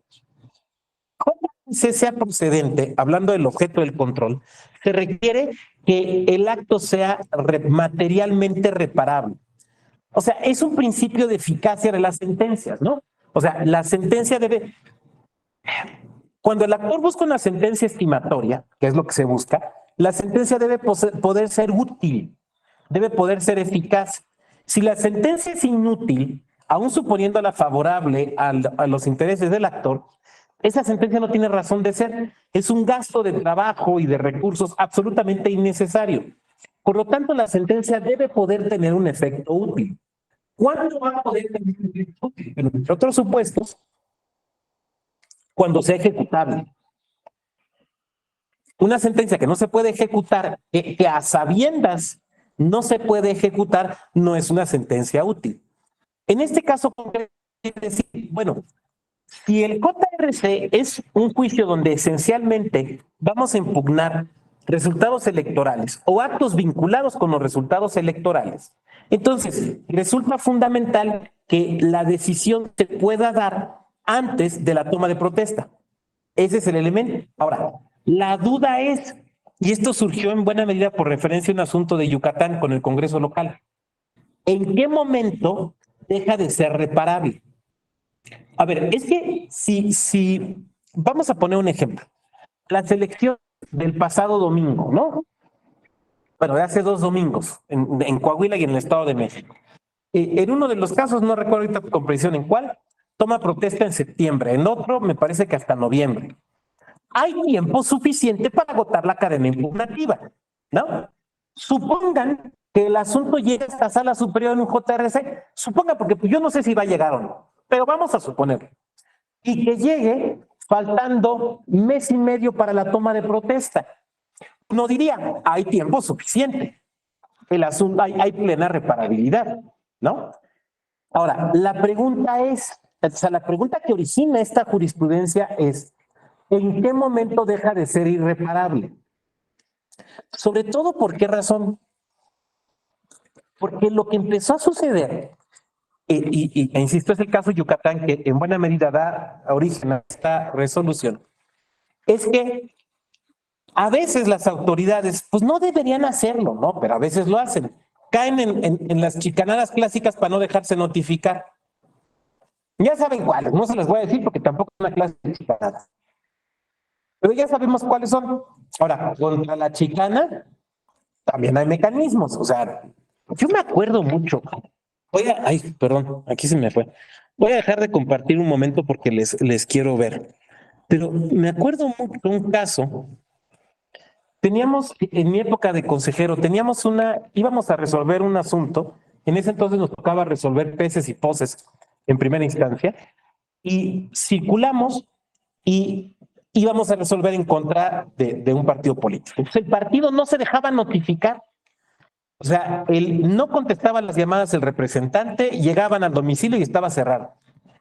B: sea procedente, hablando del objeto del control, se requiere que el acto sea materialmente reparable. O sea, es un principio de eficacia de las sentencias, ¿no? O sea, la sentencia debe... Cuando el actor busca una sentencia estimatoria, que es lo que se busca, la sentencia debe poder ser útil, debe poder ser eficaz. Si la sentencia es inútil, aún suponiéndola favorable a los intereses del actor, esa sentencia no tiene razón de ser. Es un gasto de trabajo y de recursos absolutamente innecesario. Por lo tanto, la sentencia debe poder tener un efecto útil. ¿Cuándo va a poder tener un efecto útil? Pero entre otros supuestos, cuando sea ejecutable. Una sentencia que no se puede ejecutar, que a sabiendas no se puede ejecutar, no es una sentencia útil. En este caso, quiere decir, bueno, si el JRC es un juicio donde esencialmente vamos a impugnar resultados electorales o actos vinculados con los resultados electorales, entonces resulta fundamental que la decisión se pueda dar antes de la toma de protesta. Ese es el elemento. Ahora, la duda es, y esto surgió en buena medida por referencia a un asunto de Yucatán con el Congreso local, ¿en qué momento deja de ser reparable? A ver, es que si vamos a poner un ejemplo. Las elecciones del pasado domingo, ¿no? Bueno, de hace 2 domingos, en Coahuila y en el Estado de México. En uno de los casos, no recuerdo ahorita con precisión en cuál, toma protesta en septiembre, en otro me parece que hasta noviembre. Hay tiempo suficiente para agotar la cadena impugnativa, ¿no? Supongan que el asunto llega a esta sala superior en un JRC, supongan, porque pues, yo no sé si va a llegar o no, pero vamos a suponer, y que llegue faltando 1 mes y medio para la toma de protesta. No diría, hay tiempo suficiente. El asunto, hay plena reparabilidad, ¿no? Ahora, la pregunta es, o sea, la pregunta que origina esta jurisprudencia es, ¿en qué momento deja de ser irreparable? Sobre todo, ¿por qué razón? Porque lo que empezó a suceder, e insisto, es el caso de Yucatán, que en buena medida da origen a esta resolución, es que a veces las autoridades, pues no deberían hacerlo, ¿no? Pero a veces lo hacen. Caen en las chicanadas clásicas para no dejarse notificar. Ya saben cuáles, no se las voy a decir porque tampoco es una clase de chicanadas. Pero ya sabemos cuáles son. Ahora, contra la chicana también hay mecanismos. O sea, yo me acuerdo mucho. Ay, perdón, aquí se me fue. Voy a dejar de compartir un momento porque les quiero ver. Pero me acuerdo mucho de un caso. Teníamos, en mi época de consejero, íbamos a resolver un asunto. En ese entonces nos tocaba resolver peces y poses en primera instancia. Y circulamos y íbamos a resolver en contra de un partido político. Entonces el partido no se dejaba notificar. O sea, él no contestaba las llamadas del representante, llegaban al domicilio y estaba cerrado.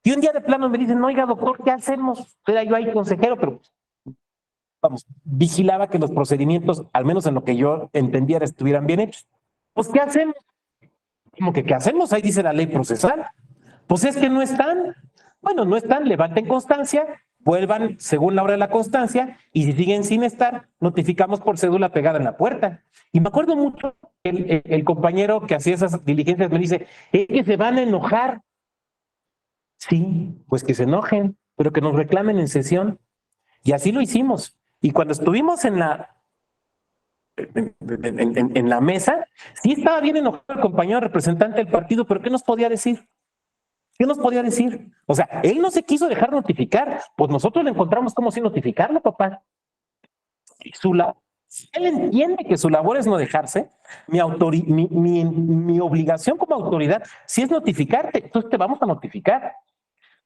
B: Y un día de plano me dicen, oiga, doctor, ¿qué hacemos? Era yo ahí consejero, pero vamos, vigilaba que los procedimientos, al menos en lo que yo entendiera, estuvieran bien hechos. Pues, ¿qué hacemos? Como que, ¿qué hacemos? Ahí dice la ley procesal. Pues es que no están. Bueno, no están, levanten constancia, vuelvan según la hora de la constancia, y si siguen sin estar, notificamos por cédula pegada en la puerta. Y me acuerdo mucho, el compañero que hacía esas diligencias me dice, es que se van a enojar. Sí, pues que se enojen, pero que nos reclamen en sesión. Y así lo hicimos. Y cuando estuvimos en la mesa, sí estaba bien enojado el compañero representante del partido, pero ¿qué nos podía decir? ¿Qué nos podía decir? O sea, él no se quiso dejar notificar, pues nosotros le encontramos cómo sí notificarlo, papá. Él entiende que su labor es no dejarse. Mi obligación como autoridad sí es notificarte, entonces te vamos a notificar.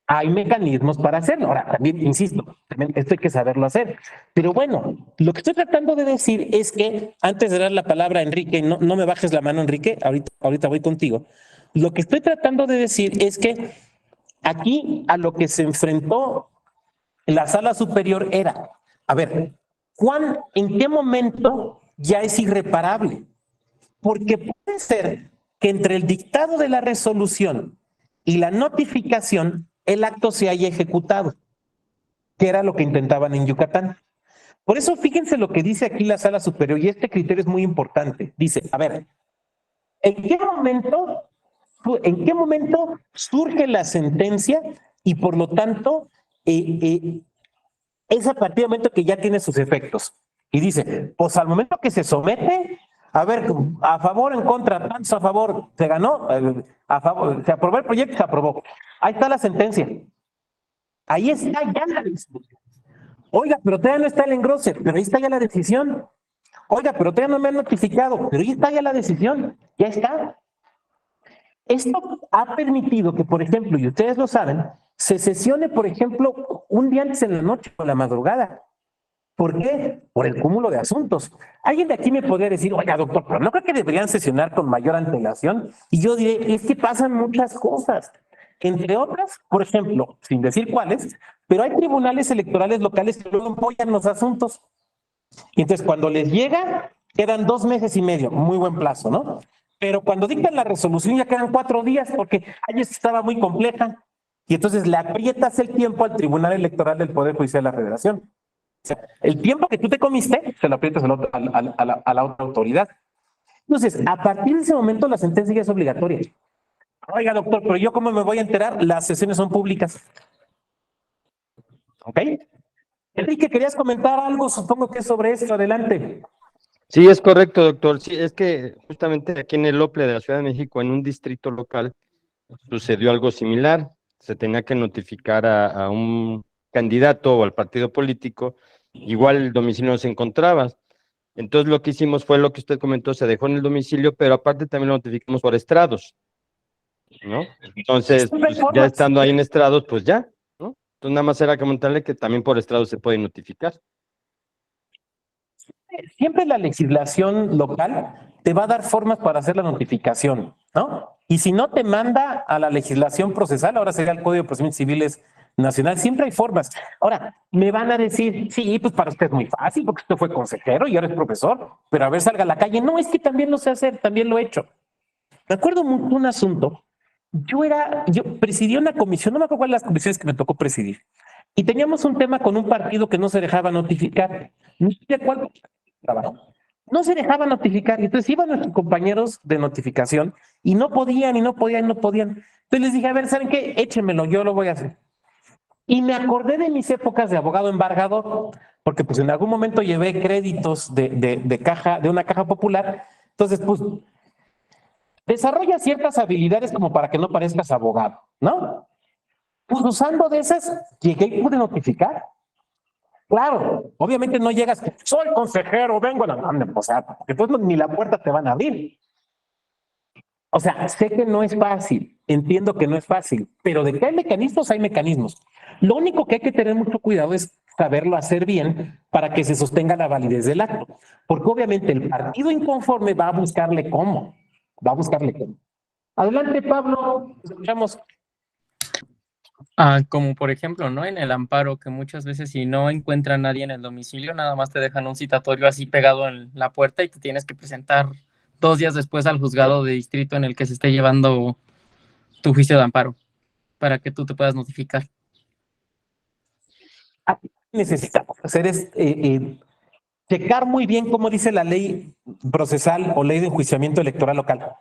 B: Hay mecanismos para hacerlo. Ahora, también, insisto, también esto hay que saberlo hacer. Pero bueno, lo que estoy tratando de decir es que, antes de dar la palabra a Enrique, no me bajes la mano, Enrique, ahorita voy contigo. Lo que estoy tratando de decir es que aquí a lo que se enfrentó la sala superior era, a ver, ¿en qué momento ya es irreparable? Porque puede ser que entre el dictado de la resolución y la notificación el acto se haya ejecutado, que era lo que intentaban en Yucatán. Por eso fíjense lo que dice aquí la sala superior, y este criterio es muy importante. Dice, a ver, ¿en qué momento surge la sentencia y por lo tanto es a partir del momento que ya tiene sus efectos? Y dice, pues al momento que se somete, a ver, a favor, en contra, tantos a favor, se ganó, a favor, se aprobó el proyecto, se aprobó. Ahí está la sentencia. Ahí está ya la decisión. Oiga, pero todavía no está el engrose, pero ahí está ya la decisión. Oiga, pero todavía no me han notificado, pero ahí está ya la decisión. Ya está. Esto ha permitido que, por ejemplo, y ustedes lo saben, se sesione, por ejemplo, un día antes en la noche o en la madrugada. ¿Por qué? Por el cúmulo de asuntos. Alguien de aquí me podría decir, oiga, doctor, pero ¿no creo que deberían sesionar con mayor antelación? Y yo diré, es que pasan muchas cosas. Entre otras, por ejemplo, sin decir cuáles, pero hay tribunales electorales locales que luego apoyan los asuntos. Y entonces, cuando les llega, quedan 2 meses y medio, muy buen plazo, ¿no? Pero cuando dictan la resolución ya quedan 4 días porque ayer estaba muy compleja. Y entonces le aprietas el tiempo al Tribunal Electoral del Poder Judicial de la Federación. O sea, el tiempo que tú te comiste, se lo aprietas a la otra autoridad. Entonces, a partir de ese momento, la sentencia ya es obligatoria. Oiga, doctor, pero ¿yo cómo me voy a enterar? Las sesiones son públicas. ¿Ok? Enrique, ¿querías comentar algo? Supongo que es sobre esto. Adelante.
K: Sí, es correcto, doctor. Sí, es que justamente aquí en el OPLE de la Ciudad de México, en un distrito local, sucedió algo similar. Se tenía que notificar a un candidato o al partido político, igual el domicilio no se encontraba. Entonces lo que hicimos fue lo que usted comentó, se dejó en el domicilio, pero aparte también lo notificamos por estrados, ¿no? Entonces, pues, ya estando ahí en estrados, pues ya, ¿no? Entonces nada más era comentarle que también por estrados se puede notificar.
B: Siempre la legislación local te va a dar formas para hacer la notificación, ¿no? Y si no te manda a la legislación procesal, ahora sería el Código de Procedimientos Civiles Nacional, siempre hay formas. Ahora, me van a decir, sí, pues para usted es muy fácil, porque usted fue consejero y ahora es profesor, pero a ver, salga a la calle. No, es que también lo sé hacer, también lo he hecho. Me acuerdo mucho de un asunto. Yo presidí una comisión, no me acuerdo cuál de las comisiones que me tocó presidir, y teníamos un tema con un partido que no se dejaba notificar. No sé cuál trabajo. No se dejaba notificar. Y entonces iban nuestros compañeros de notificación y no podían, y no podían, y no podían. Entonces les dije, a ver, ¿saben qué? Échenmelo, yo lo voy a hacer. Y me acordé de mis épocas de abogado embargador, porque pues en algún momento llevé créditos de una caja popular. Entonces, pues, desarrolla ciertas habilidades como para que no parezcas abogado, ¿no? Pues usando de esas, llegué y pude notificar. Claro, obviamente no llegas, soy consejero, vengo a la o sea, porque entonces ni la puerta te van a abrir. O sea, sé que no es fácil, entiendo que no es fácil, pero de que hay mecanismos, hay mecanismos. Lo único que hay que tener mucho cuidado es saberlo hacer bien para que se sostenga la validez del acto. Porque obviamente el partido inconforme va a buscarle cómo. Va a buscarle cómo. Adelante, Pablo, escuchamos.
L: Como por ejemplo, ¿no? En el amparo, que muchas veces si no encuentra a nadie en el domicilio, nada más te dejan un citatorio así pegado en la puerta y te tienes que presentar 2 días después al juzgado de distrito en el que se esté llevando tu juicio de amparo, para que tú te puedas notificar.
B: Necesitamos hacer es checar muy bien cómo dice la ley procesal o ley de enjuiciamiento electoral local.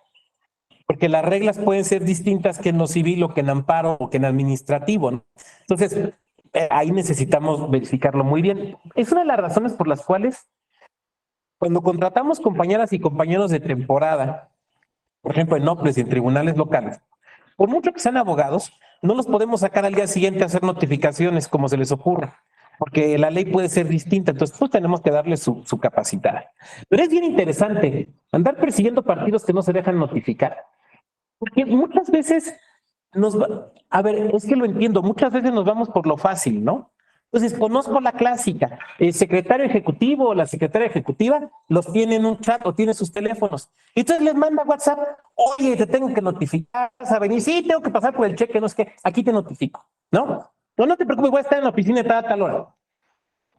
B: Porque las reglas pueden ser distintas que en lo civil o que en amparo o que en administrativo, ¿no? Entonces, ahí necesitamos verificarlo muy bien. Es una de las razones por las cuales cuando contratamos compañeras y compañeros de temporada, por ejemplo, en OPLES y en tribunales locales, por mucho que sean abogados, no los podemos sacar al día siguiente a hacer notificaciones como se les ocurra, porque la ley puede ser distinta, entonces pues tenemos que darle su capacitada. Pero es bien interesante andar persiguiendo partidos que no se dejan notificar, porque muchas veces a ver, es que lo entiendo, muchas veces nos vamos por lo fácil, ¿no? Entonces, conozco la clásica, el secretario ejecutivo o la secretaria ejecutiva los tiene en un chat o tiene sus teléfonos. Y entonces les manda WhatsApp, oye, te tengo que notificar, ¿saben? Y sí, tengo que pasar por el cheque, no es que aquí te notifico, ¿no? No te preocupes, voy a estar en la oficina de tal hora.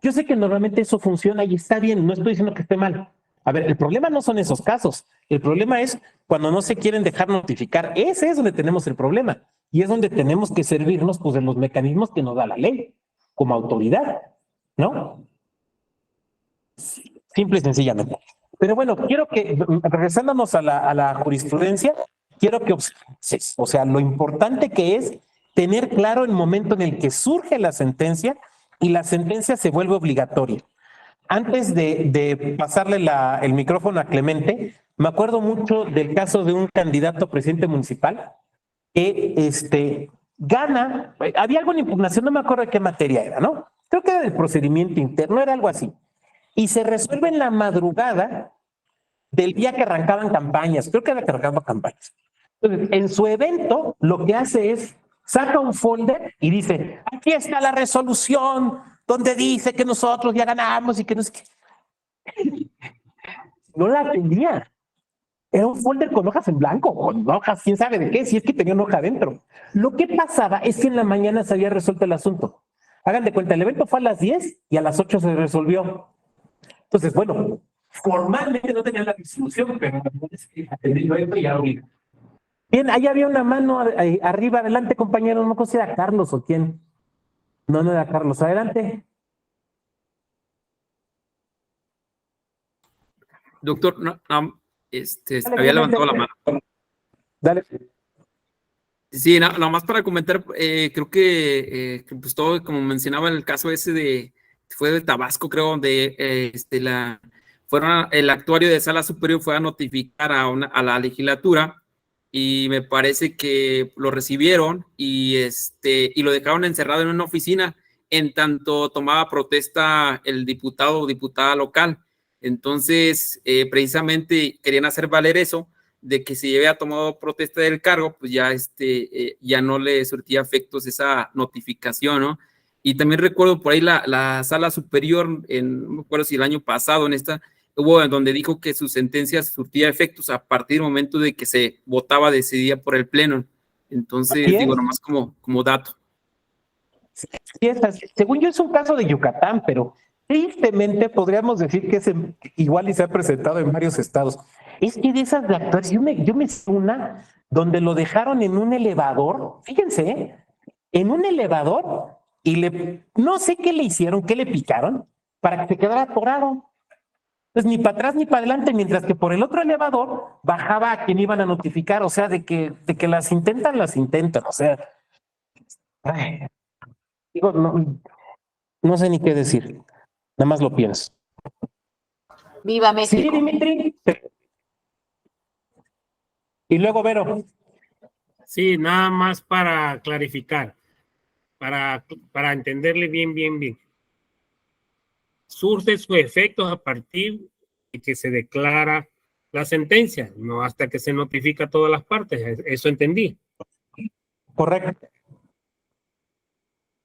B: Yo sé que normalmente eso funciona y está bien, no estoy diciendo que esté mal. A ver, el problema no son esos casos, el problema es cuando no se quieren dejar notificar, ese es donde tenemos el problema y es donde tenemos que servirnos pues de los mecanismos que nos da la ley como autoridad, ¿no? Simple y sencillamente. Pero bueno, quiero que, regresándonos a la jurisprudencia, quiero que observes, o sea, lo importante que es tener claro el momento en el que surge la sentencia y la sentencia se vuelve obligatoria. Antes de pasarle el micrófono a Clemente, me acuerdo mucho del caso de un candidato a presidente municipal que gana, había algo en impugnación, no me acuerdo de qué materia era, ¿no? Creo que era del procedimiento interno, era algo así. Y se resuelve en la madrugada del día que arrancaban campañas, creo que era que arrancaban campañas. Entonces, en su evento, lo que hace es, saca un folder y dice, aquí está la resolución donde dice que nosotros ya ganamos y que no sé qué. No la tenía. Era un folder con hojas en blanco, con hojas, quién sabe de qué, si es que tenía una hoja adentro. Lo que pasaba es que en la mañana se había resuelto el asunto. Hagan de cuenta, el evento fue a las 10 y a las 8 se resolvió. Entonces, bueno, formalmente no tenía la resolución, pero bien, ahí había una mano arriba, adelante, compañero, no sé si era Carlos o quién. No, no era Carlos, adelante.
F: Doctor, había levantado la mano.
B: Dale.
F: Sí, nada más para comentar, creo que pues todo, como mencionaba en el caso ese de fue de Tabasco, creo, donde el actuario de sala superior fue a notificar a la legislatura y me parece que lo recibieron y lo dejaron encerrado en una oficina en tanto tomaba protesta el diputado o diputada local. Entonces, precisamente querían hacer valer eso, de que si había tomado protesta del cargo, pues ya, ya no le surtía efectos esa notificación, ¿no? Y también recuerdo por ahí la sala superior, no me acuerdo si el año pasado, hubo donde dijo que su sentencia surtía efectos a partir del momento de que se votaba, decidía por el pleno. Entonces, digo, nomás como dato.
B: Sí, según yo es un caso de Yucatán, pero tristemente podríamos decir que es igual y se ha presentado en varios estados. Es que de esas de actuar, yo me sé una donde lo dejaron en un elevador, fíjense, en un elevador y no sé qué le hicieron, qué le picaron para que se quedara atorado. Entonces ni para atrás ni para adelante, mientras que por el otro elevador bajaba a quien iban a notificar, o sea, de que las intentan, o sea. Ay. Digo, no sé ni qué decir, nada más lo pienso.
J: ¡Viva México!
B: Sí, Dimitri. Y luego, Vero.
C: Sí, nada más para clarificar, para entenderle bien. Surte sus efectos a partir de que se declara la sentencia, no hasta que se notifica a todas las partes. Eso entendí.
B: Correcto.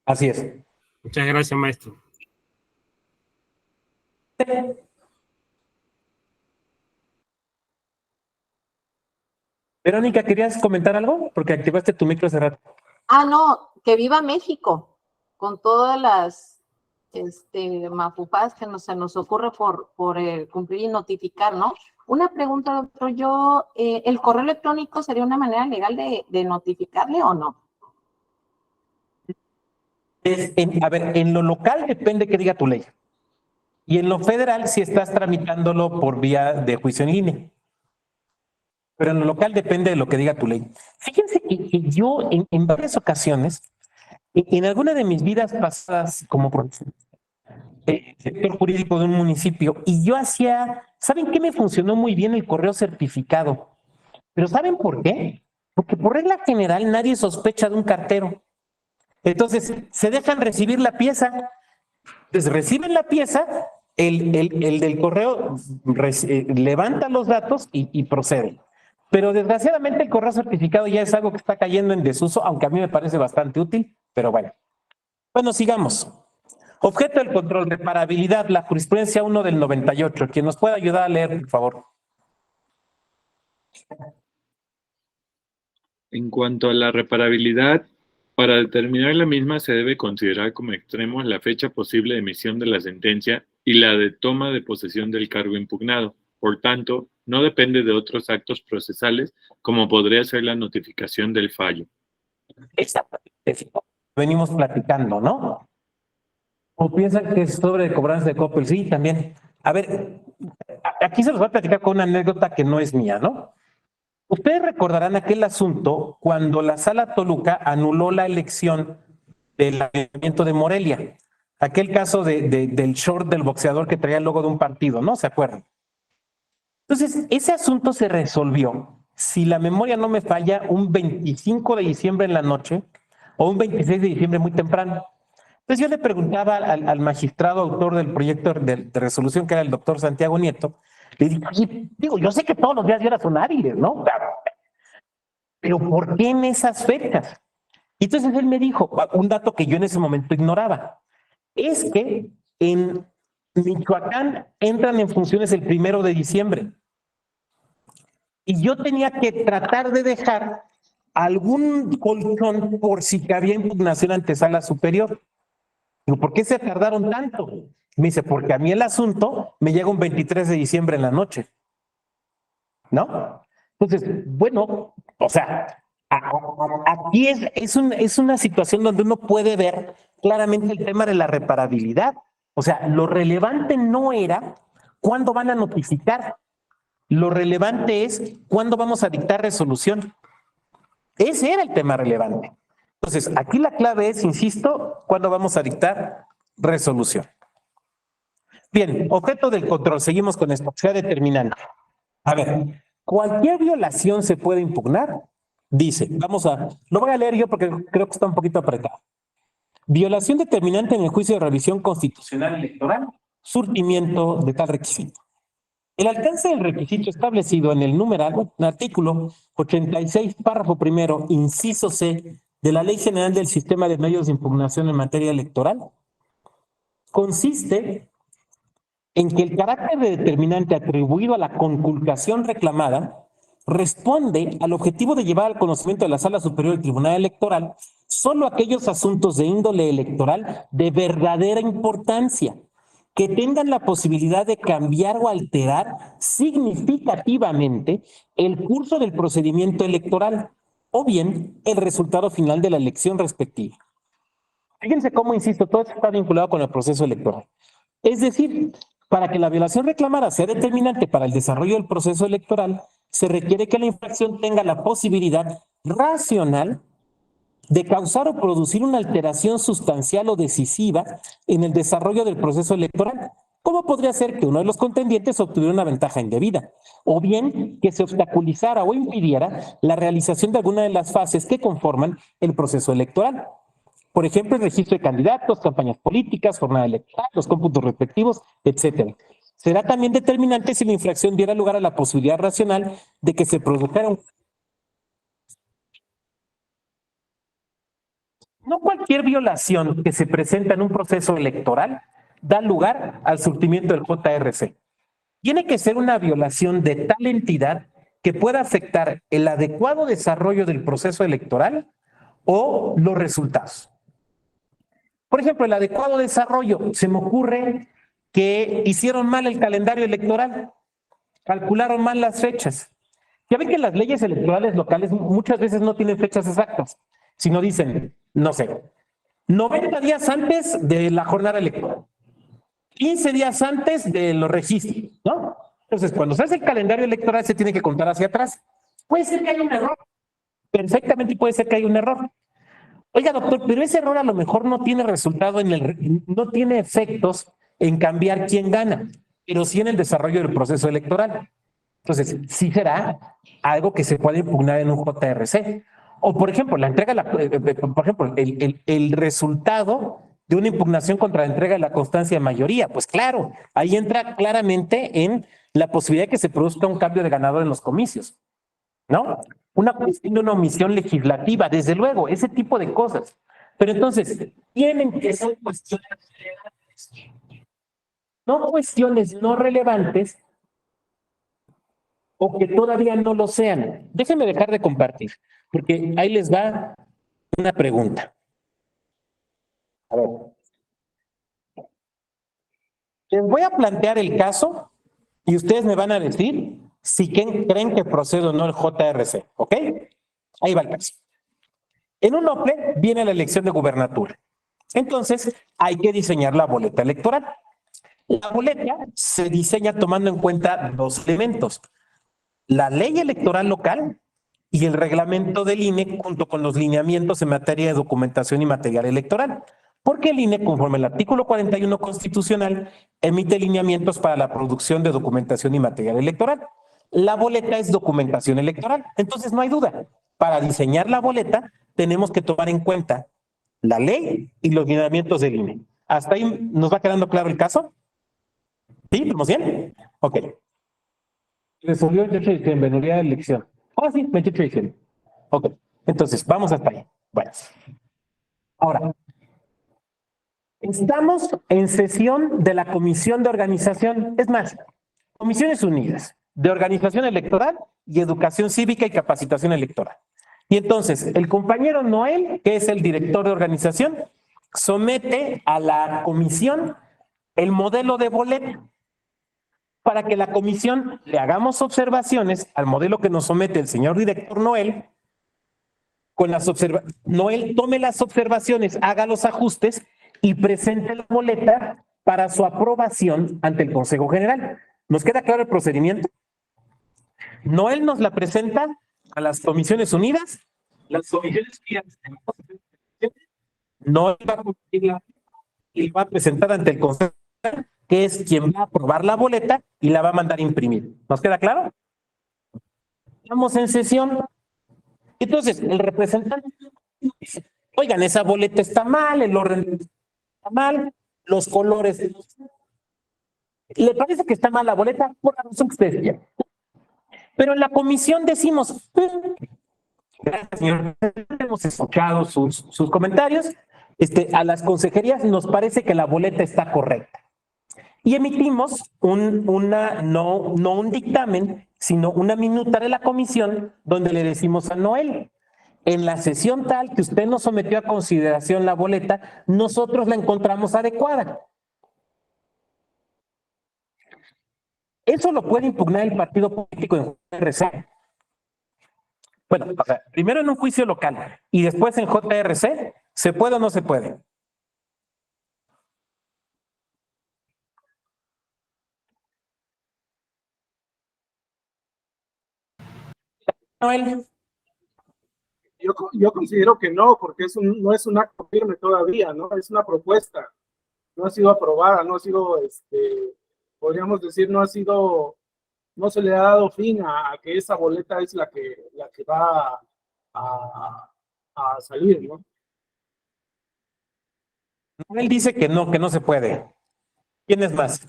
B: Así es.
C: Muchas gracias, maestro.
B: Verónica, ¿querías comentar algo? Porque activaste tu micro hace rato.
J: No, que viva México, con todas las mafufadas que se nos ocurre por cumplir y notificar, ¿no? Una pregunta, doctor, ¿el correo electrónico sería una manera legal de notificarle o no?
B: A ver, en lo local depende que diga tu ley. Y en lo federal, si estás tramitándolo por vía de juicio en línea. Pero en lo local depende de lo que diga tu ley. Fíjense que yo en varias ocasiones, en alguna de mis vidas pasadas como sector jurídico de un municipio, y yo ¿saben qué me funcionó muy bien el correo certificado? Pero ¿saben por qué? Porque por regla general nadie sospecha de un cartero. Entonces, se dejan recibir la pieza. Entonces, reciben la pieza, el del correo levanta los datos y procede. Pero desgraciadamente el correo certificado ya es algo que está cayendo en desuso, aunque a mí me parece bastante útil, pero bueno. Bueno, sigamos. Objeto del control, reparabilidad, la jurisprudencia 1 del 98. Quien nos pueda ayudar a leer, por favor.
G: En cuanto a la reparabilidad, para determinar la misma se debe considerar como extremos la fecha posible de emisión de la sentencia y la de toma de posesión del cargo impugnado. Por tanto, no depende de otros actos procesales, como podría ser la notificación del fallo.
B: Exactamente. Venimos platicando, ¿no? ¿O piensan que es sobre cobranza de Coppel? Sí, también. A ver, aquí se los voy a platicar con una anécdota que no es mía, ¿no? Ustedes recordarán aquel asunto cuando la Sala Toluca anuló la elección del Ayuntamiento de Morelia. Aquel caso del short del boxeador que traía el logo de un partido, ¿no? ¿Se acuerdan? Entonces, ese asunto se resolvió, si la memoria no me falla, un 25 de diciembre en la noche o un 26 de diciembre muy temprano. Entonces yo le preguntaba al magistrado autor del proyecto de resolución, que era el doctor Santiago Nieto, le dije, oye, yo sé que todos los días ya son hábiles, ¿no? Pero ¿por qué en esas fechas? Y entonces él me dijo, un dato que yo en ese momento ignoraba, es que en Michoacán entran en funciones el 1 de diciembre. Y yo tenía que tratar de dejar algún colchón por si había impugnación ante sala superior. Digo, ¿por qué se tardaron tanto? Me dice, porque a mí el asunto me llega un 23 de diciembre en la noche. ¿No? Entonces, bueno, o sea, aquí es una situación donde uno puede ver claramente el tema de la reparabilidad. O sea, lo relevante no era cuándo van a notificar. Lo relevante es cuándo vamos a dictar resolución. Ese era el tema relevante. Entonces, aquí la clave es, insisto, cuándo vamos a dictar resolución. Bien, objeto del control. Seguimos con esto. Sea determinante. A ver, ¿cualquier violación se puede impugnar? Dice, lo voy a leer yo porque creo que está un poquito apretado. Violación determinante en el juicio de revisión constitucional electoral, surtimiento de tal requisito. El alcance del requisito establecido en el numeral, en artículo 86, párrafo primero, inciso C, de la Ley General del Sistema de Medios de Impugnación en materia electoral, consiste en que el carácter de determinante atribuido a la conculcación reclamada responde al objetivo de llevar al conocimiento de la Sala Superior del Tribunal Electoral solo aquellos asuntos de índole electoral de verdadera importancia, que tengan la posibilidad de cambiar o alterar significativamente el curso del procedimiento electoral o bien el resultado final de la elección respectiva. Fíjense cómo, insisto, todo esto está vinculado con el proceso electoral. Es decir, para que la violación reclamada sea determinante para el desarrollo del proceso electoral, se requiere que la infracción tenga la posibilidad racional de causar o producir una alteración sustancial o decisiva en el desarrollo del proceso electoral, como podría ser que uno de los contendientes obtuviera una ventaja indebida, o bien que se obstaculizara o impidiera la realización de alguna de las fases que conforman el proceso electoral. Por ejemplo, el registro de candidatos, campañas políticas, jornada electoral, los cómputos respectivos, etcétera. Será también determinante si la infracción diera lugar a la posibilidad racional de que se produjera un... No cualquier violación que se presenta en un proceso electoral da lugar al surtimiento del JRC. Tiene que ser una violación de tal entidad que pueda afectar el adecuado desarrollo del proceso electoral o los resultados. Por ejemplo, el adecuado desarrollo, se me ocurre que hicieron mal el calendario electoral, calcularon mal las fechas. Ya ven que las leyes electorales locales muchas veces no tienen fechas exactas, sino dicen, no sé, 90 días antes de la jornada electoral, 15 días antes de los registros, ¿no? Entonces, cuando se hace el calendario electoral se tiene que contar hacia atrás. Puede ser que haya un error, perfectamente puede ser que haya un error. Oiga, doctor, pero ese error a lo mejor no tiene resultado no tiene efectos en cambiar quién gana, pero sí en el desarrollo del proceso electoral. Entonces, sí será algo que se puede impugnar en un JRC. O, por ejemplo, el resultado de una impugnación contra la entrega de la constancia de mayoría. Pues claro, ahí entra claramente en la posibilidad de que se produzca un cambio de ganador en los comicios, ¿no? Una cuestión de una omisión legislativa, desde luego, ese tipo de cosas. Pero entonces, tienen que ser cuestiones relevantes. No cuestiones no relevantes o que todavía no lo sean. Déjenme dejar de compartir, porque ahí les va una pregunta. A ver. Les voy a plantear el caso y ustedes me van a decir si creen que procede o no el JRC, ¿ok? Ahí va el caso. En un OPLE viene la elección de gubernatura. Entonces, hay que diseñar la boleta electoral. La boleta se diseña tomando en cuenta dos elementos: la ley electoral local y el reglamento del INE, junto con los lineamientos en materia de documentación y material electoral. Porque el INE, conforme al artículo 41 constitucional, emite lineamientos para la producción de documentación y material electoral. La boleta es documentación electoral. Entonces, no hay duda. Para diseñar la boleta, tenemos que tomar en cuenta la ley y los lineamientos del INE. ¿Hasta ahí nos va quedando claro el caso? ¿Sí? ¿Estamos bien? Ok. Resolvió el 28 de diciembre, en unidad de elección. Sí, 28 de diciembre. Ok. Entonces, vamos hasta ahí. Bueno. Ahora, estamos en sesión de la Comisión de Organización, es más, Comisiones Unidas de Organización Electoral y Educación Cívica y Capacitación Electoral. Y entonces, el compañero Noel, que es el director de organización, somete a la comisión el modelo de boleta para que la comisión le hagamos observaciones al modelo que nos somete el señor director Noel. Noel tome las observaciones, haga los ajustes y presente la boleta para su aprobación ante el Consejo General. ¿Nos queda claro el procedimiento? Noel nos la presenta a las Comisiones Unidas. Las Comisiones Unidas Noel va a cumplirla y va a presentar ante el Consejo General que es quien va a aprobar la boleta y la va a mandar a imprimir. ¿Nos queda claro? Estamos en sesión. Entonces, el representante dice, oigan, esa boleta está mal, el orden está mal, los colores. ¿Le parece que está mal la boleta? Por la razón que ustedes quieran. Pero en la comisión decimos, gracias, señor, hemos escuchado sus comentarios, a las consejerías nos parece que la boleta está correcta. Y emitimos no un dictamen, sino una minuta de la comisión donde le decimos a Noel, en la sesión tal que usted nos sometió a consideración la boleta, nosotros la encontramos adecuada. Eso lo puede impugnar el partido político en JRC. Bueno, o sea, primero en un juicio local y después en JRC, ¿se puede o no se puede? Noel.
I: Yo considero que no, porque no es un acto firme todavía, ¿no? Es una propuesta. No ha sido aprobada, no ha sido, podríamos decir, no se le ha dado fin a que esa boleta es la que va a salir, ¿no?
B: Él dice que no se puede. ¿Quién es más?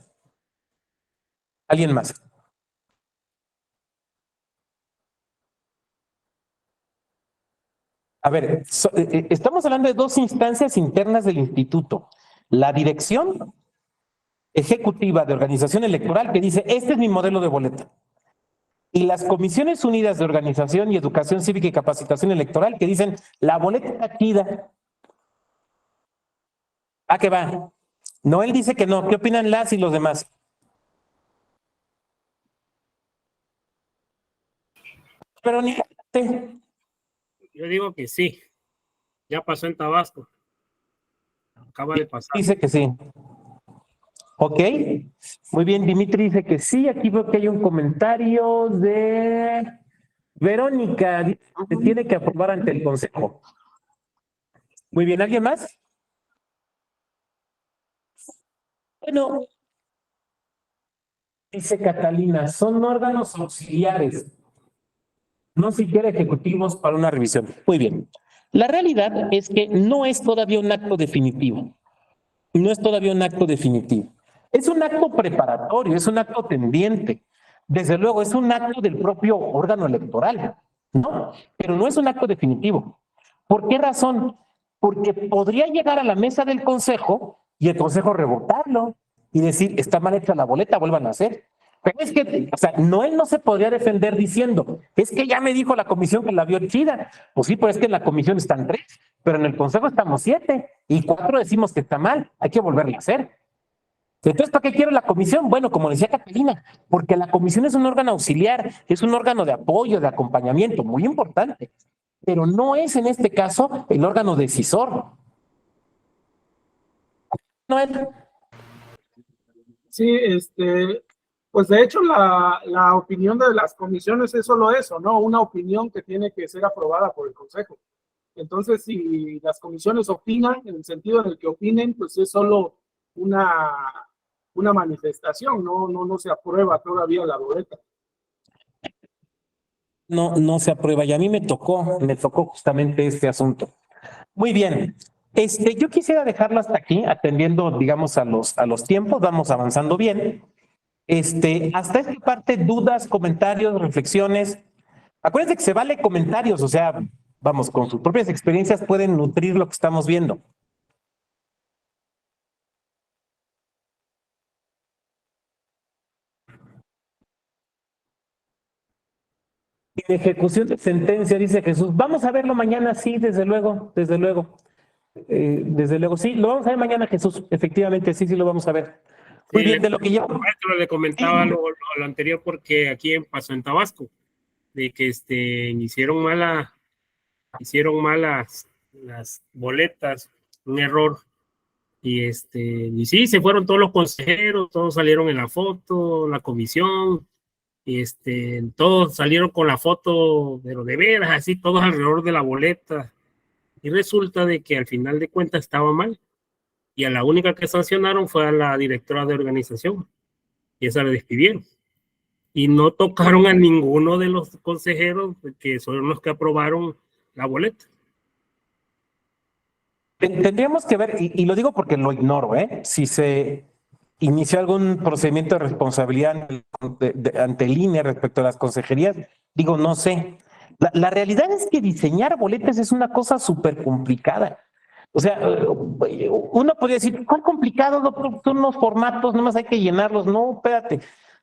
B: ¿Alguien más? A ver, estamos hablando de dos instancias internas del instituto. La dirección ejecutiva de organización electoral que dice, este es mi modelo de boleta. Y las comisiones unidas de organización y educación cívica y capacitación electoral que dicen, la boleta está chida. ¿A qué va? Noel dice que no. ¿Qué opinan las y los demás? Pero ni...
C: Yo digo que sí. Ya pasó en Tabasco. Acaba de pasar.
B: Dice que sí. Ok. Muy bien, Dimitri dice que sí. Aquí veo que hay un comentario de Verónica. Se tiene que aprobar ante el consejo. Muy bien, ¿alguien más? Bueno, dice Catalina, son órganos auxiliares, no siquiera ejecutivos para una revisión. Muy bien. La realidad es que no es todavía un acto definitivo. No es todavía un acto definitivo. Es un acto preparatorio, es un acto tendiente. Desde luego, es un acto del propio órgano electoral, ¿no? Pero no es un acto definitivo. ¿Por qué razón? Porque podría llegar a la mesa del consejo y el consejo revocarlo y decir, está mal hecha la boleta, vuelvan a hacer. Pero es que, o sea, Noel no se podría defender diciendo, es que ya me dijo la comisión que la vio chida. Pues sí, pero es que en la comisión están 3, pero en el consejo estamos 7 y 4 decimos que está mal, hay que volverla a hacer. Entonces, ¿para qué quiere la comisión? Bueno, como decía Catalina, porque la comisión es un órgano auxiliar, es un órgano de apoyo, de acompañamiento, muy importante, pero no es en este caso el órgano decisor. Noel.
I: Sí, pues de hecho la opinión de las comisiones es solo eso, ¿no? Una opinión que tiene que ser aprobada por el consejo. Entonces, si las comisiones opinan, en el sentido en el que opinen, pues es solo una manifestación, no se aprueba todavía la boleta.
B: No se aprueba y a mí me tocó justamente este asunto. Muy bien. Yo quisiera dejarlo hasta aquí, atendiendo, digamos, a los tiempos, vamos avanzando bien. Hasta esta parte, dudas, comentarios, reflexiones. Acuérdense que se vale comentarios, o sea, vamos, con sus propias experiencias pueden nutrir lo que estamos viendo. En ejecución de sentencia, dice Jesús. Vamos a verlo mañana, sí, desde luego, desde luego. Desde luego, sí, lo vamos a ver mañana, Jesús. Efectivamente, sí lo vamos a ver. Muy bien, de lo que yo...
C: Maestro, le comentaba lo anterior porque aquí pasó en Tabasco, de que hicieron malas las boletas, un error. Y sí, se fueron todos los consejeros, todos salieron en la foto, la comisión, todos salieron con la foto, pero de veras, así, todos alrededor de la boleta. Y resulta de que al final de cuentas estaba mal. y a la única que sancionaron fue a la directora de organización, y esa la despidieron. Y no tocaron a ninguno de los consejeros que son los que aprobaron la boleta.
B: Tendríamos que ver, y lo digo porque lo ignoro, si se inició algún procedimiento de responsabilidad ante el INE respecto a las consejerías, digo, no sé. La realidad es que diseñar boletas es una cosa súper complicada. O sea, uno podría decir, ¿cuál complicado, doctor? Son unos formatos, nomás hay que llenarlos. No, espérate,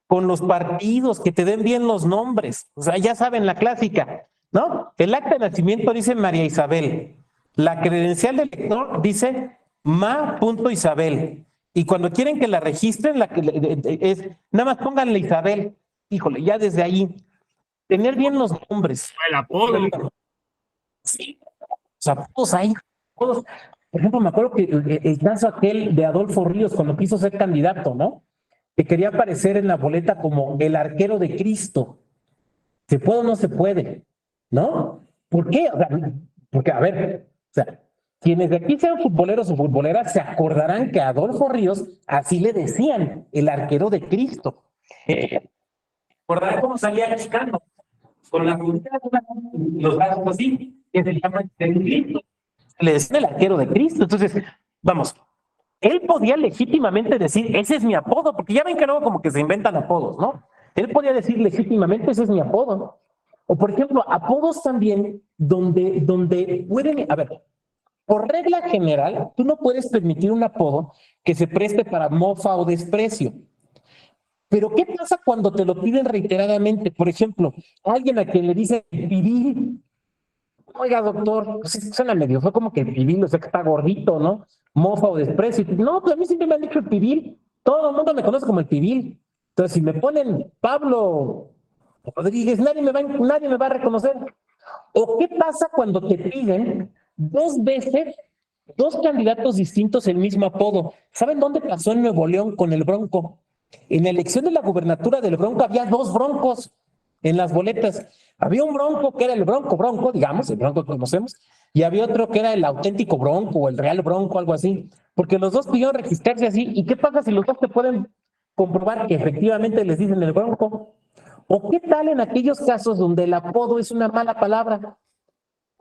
B: con los partidos, que te den bien los nombres. O sea, ya saben la clásica, ¿no? El acta de nacimiento dice María Isabel. La credencial del elector dice Ma.Isabel. Y cuando quieren que la registren, nada más pónganle Isabel. Híjole, ya desde ahí. Tener bien los nombres.
C: El apodo.
B: Sí. O sea, todos ahí. Todos. Por ejemplo, me acuerdo que el caso aquel de Adolfo Ríos cuando quiso ser candidato, ¿no? Que quería aparecer en la boleta como el arquero de Cristo. ¿Se puede o no se puede? ¿No? ¿Por qué? O sea, porque, a ver, o sea, quienes de aquí sean futboleros o futboleras se acordarán que a Adolfo Ríos así le decían, el arquero de Cristo. ¿Recordarán cómo salía chicano? Con la los brazos así, que se llama el Cristo. Le decían el arquero de Cristo. Entonces, vamos, él podía legítimamente decir, ese es mi apodo, porque ya ven que luego como que se inventan apodos, ¿no? Él podía decir legítimamente, ese es mi apodo. O por ejemplo, apodos también donde pueden, a ver, por regla general, tú no puedes permitir un apodo que se preste para mofa o desprecio. Pero ¿qué pasa cuando te lo piden reiteradamente? Por ejemplo, alguien a quien le dice pibil, oiga doctor, pues suena medio, fue como que pibil, o sea que está gordito, ¿no? Mofa o desprecio. No, pues a mí siempre me han dicho el pibil, todo el mundo me conoce como el pibil. Entonces, si me ponen Pablo Rodríguez, nadie me va a reconocer. ¿O qué pasa cuando te piden 2 veces, 2 candidatos distintos el mismo apodo? ¿Saben dónde pasó en Nuevo León con el Bronco? En la elección de la gubernatura del Bronco había 2 broncos en las boletas. Había un Bronco que era el Bronco, digamos, el Bronco que conocemos, y había otro que era el auténtico Bronco o el real Bronco, algo así, porque los dos pidieron registrarse así. ¿Y qué pasa si los dos te pueden comprobar que efectivamente les dicen el Bronco? ¿O qué tal en aquellos casos donde el apodo es una mala palabra?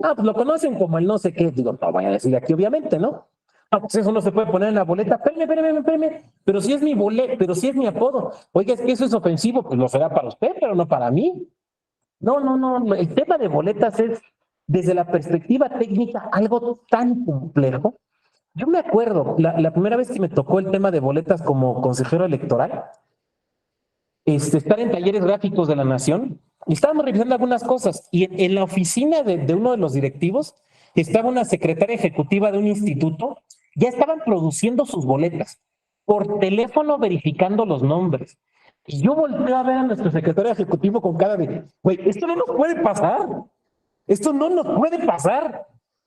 B: Ah, pues lo conocen como el no sé qué. Digo, no voy a decir aquí, obviamente, ¿no? Ah, pues eso no se puede poner en la boleta. Espérame. Pero si es mi boleta, pero si es mi apodo. Oiga, es que eso es ofensivo, pues lo será para usted, pero no para mí. No. El tema de boletas es, desde la perspectiva técnica, algo tan complejo. Yo me acuerdo, la primera vez que me tocó el tema de boletas como consejero electoral, estar en talleres gráficos de la Nación, y estábamos revisando algunas cosas, y en la oficina de uno de los directivos estaba una secretaria ejecutiva de un instituto, ya estaban produciendo sus boletas, por teléfono verificando los nombres. Y yo volteo a ver a nuestro secretario ejecutivo con cara de, güey, esto no nos puede pasar, esto no nos puede pasar.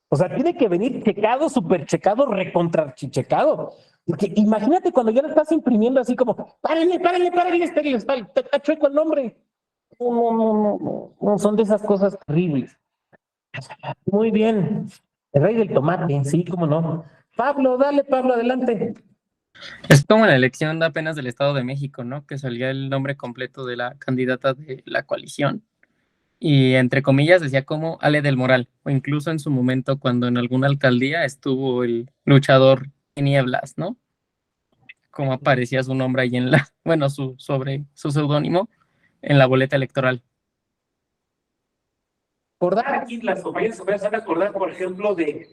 B: O sea, tiene que venir checado, super checado, recontrachechecado. Porque imagínate cuando ya lo estás imprimiendo así como, párenle, está chueco el nombre. No, son de esas cosas terribles. Muy bien. El rey del tomate, sí, cómo no. Pablo, adelante.
L: Es como la elección de apenas del Estado de México, ¿no? Que salía el nombre completo de la candidata de la coalición. Y entre comillas decía como Ale del Moral, o incluso en su momento cuando en alguna alcaldía estuvo el luchador Tinieblas, ¿no? Como aparecía su nombre ahí en sobre su seudónimo en la boleta electoral.
B: Acordar aquí las compañías se van a acordar, por ejemplo, de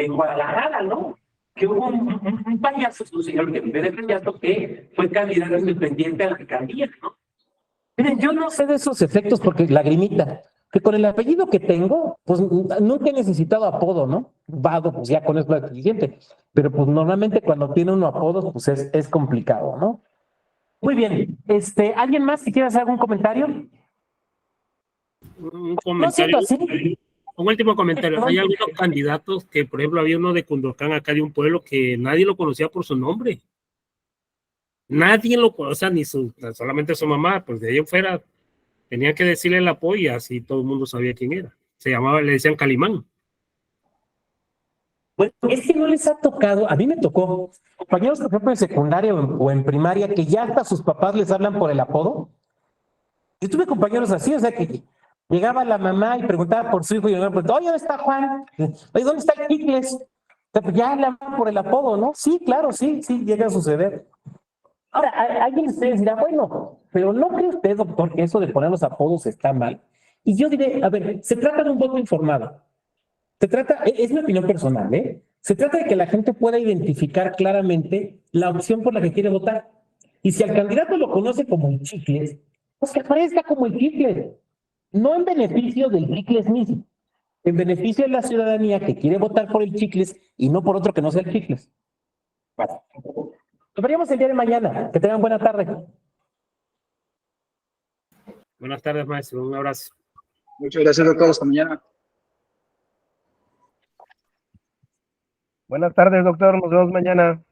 B: Guadalajara, ¿no? Que hubo un payaso, un señor que vive de payaso, que fue candidato independiente a la alcaldía, ¿no? Miren, yo no sé de esos efectos porque lagrimita, que con el apellido que tengo, pues nunca he necesitado apodo, ¿no? Vado, pues ya con eso es suficiente. Pero pues normalmente cuando tiene uno apodos, pues es complicado, ¿no? Muy bien. ¿Alguien más que quiera hacer algún comentario?
C: Un comentario.
B: No, ¿sí?
C: Un último comentario. Hay algunos candidatos que, por ejemplo, había uno de Cundocán, acá de un pueblo, que nadie lo conocía por su nombre. Nadie lo conocía, solamente su mamá, pues de ahí en fuera tenía que decirle el apoyo, así todo el mundo sabía quién era. Le decían Calimán.
B: Bueno, es que no les ha tocado, a mí me tocó, compañeros, por ejemplo, en secundaria o en primaria, que ya hasta sus papás les hablan por el apodo. Yo tuve compañeros así, o sea, que llegaba la mamá y preguntaba por su hijo y yo me preguntaba, oye, ¿dónde está Juan? Oye, ¿dónde está el Chicles? O sea, pues ya le hablan por el apodo, ¿no? Sí, claro, sí, llega a suceder. Ahora, alguien de ustedes dirá, bueno, pero ¿no cree usted, doctor, que eso de poner los apodos está mal? Y yo diré, a ver, se trata de un voto informado. Se trata, es mi opinión personal, ¿eh? Se trata de que la gente pueda identificar claramente la opción por la que quiere votar. Y si al candidato lo conoce como el Chicles, pues que aparezca como el Chicles. No en beneficio del Chicles mismo, en beneficio de la ciudadanía que quiere votar por el Chicles y no por otro que no sea el Chicles. Bueno, nos veríamos el día de mañana. Que tengan buena tarde.
C: Buenas tardes, maestro. Un abrazo.
H: Muchas gracias, doctor. Hasta mañana.
M: Buenas tardes, doctor. Nos vemos mañana.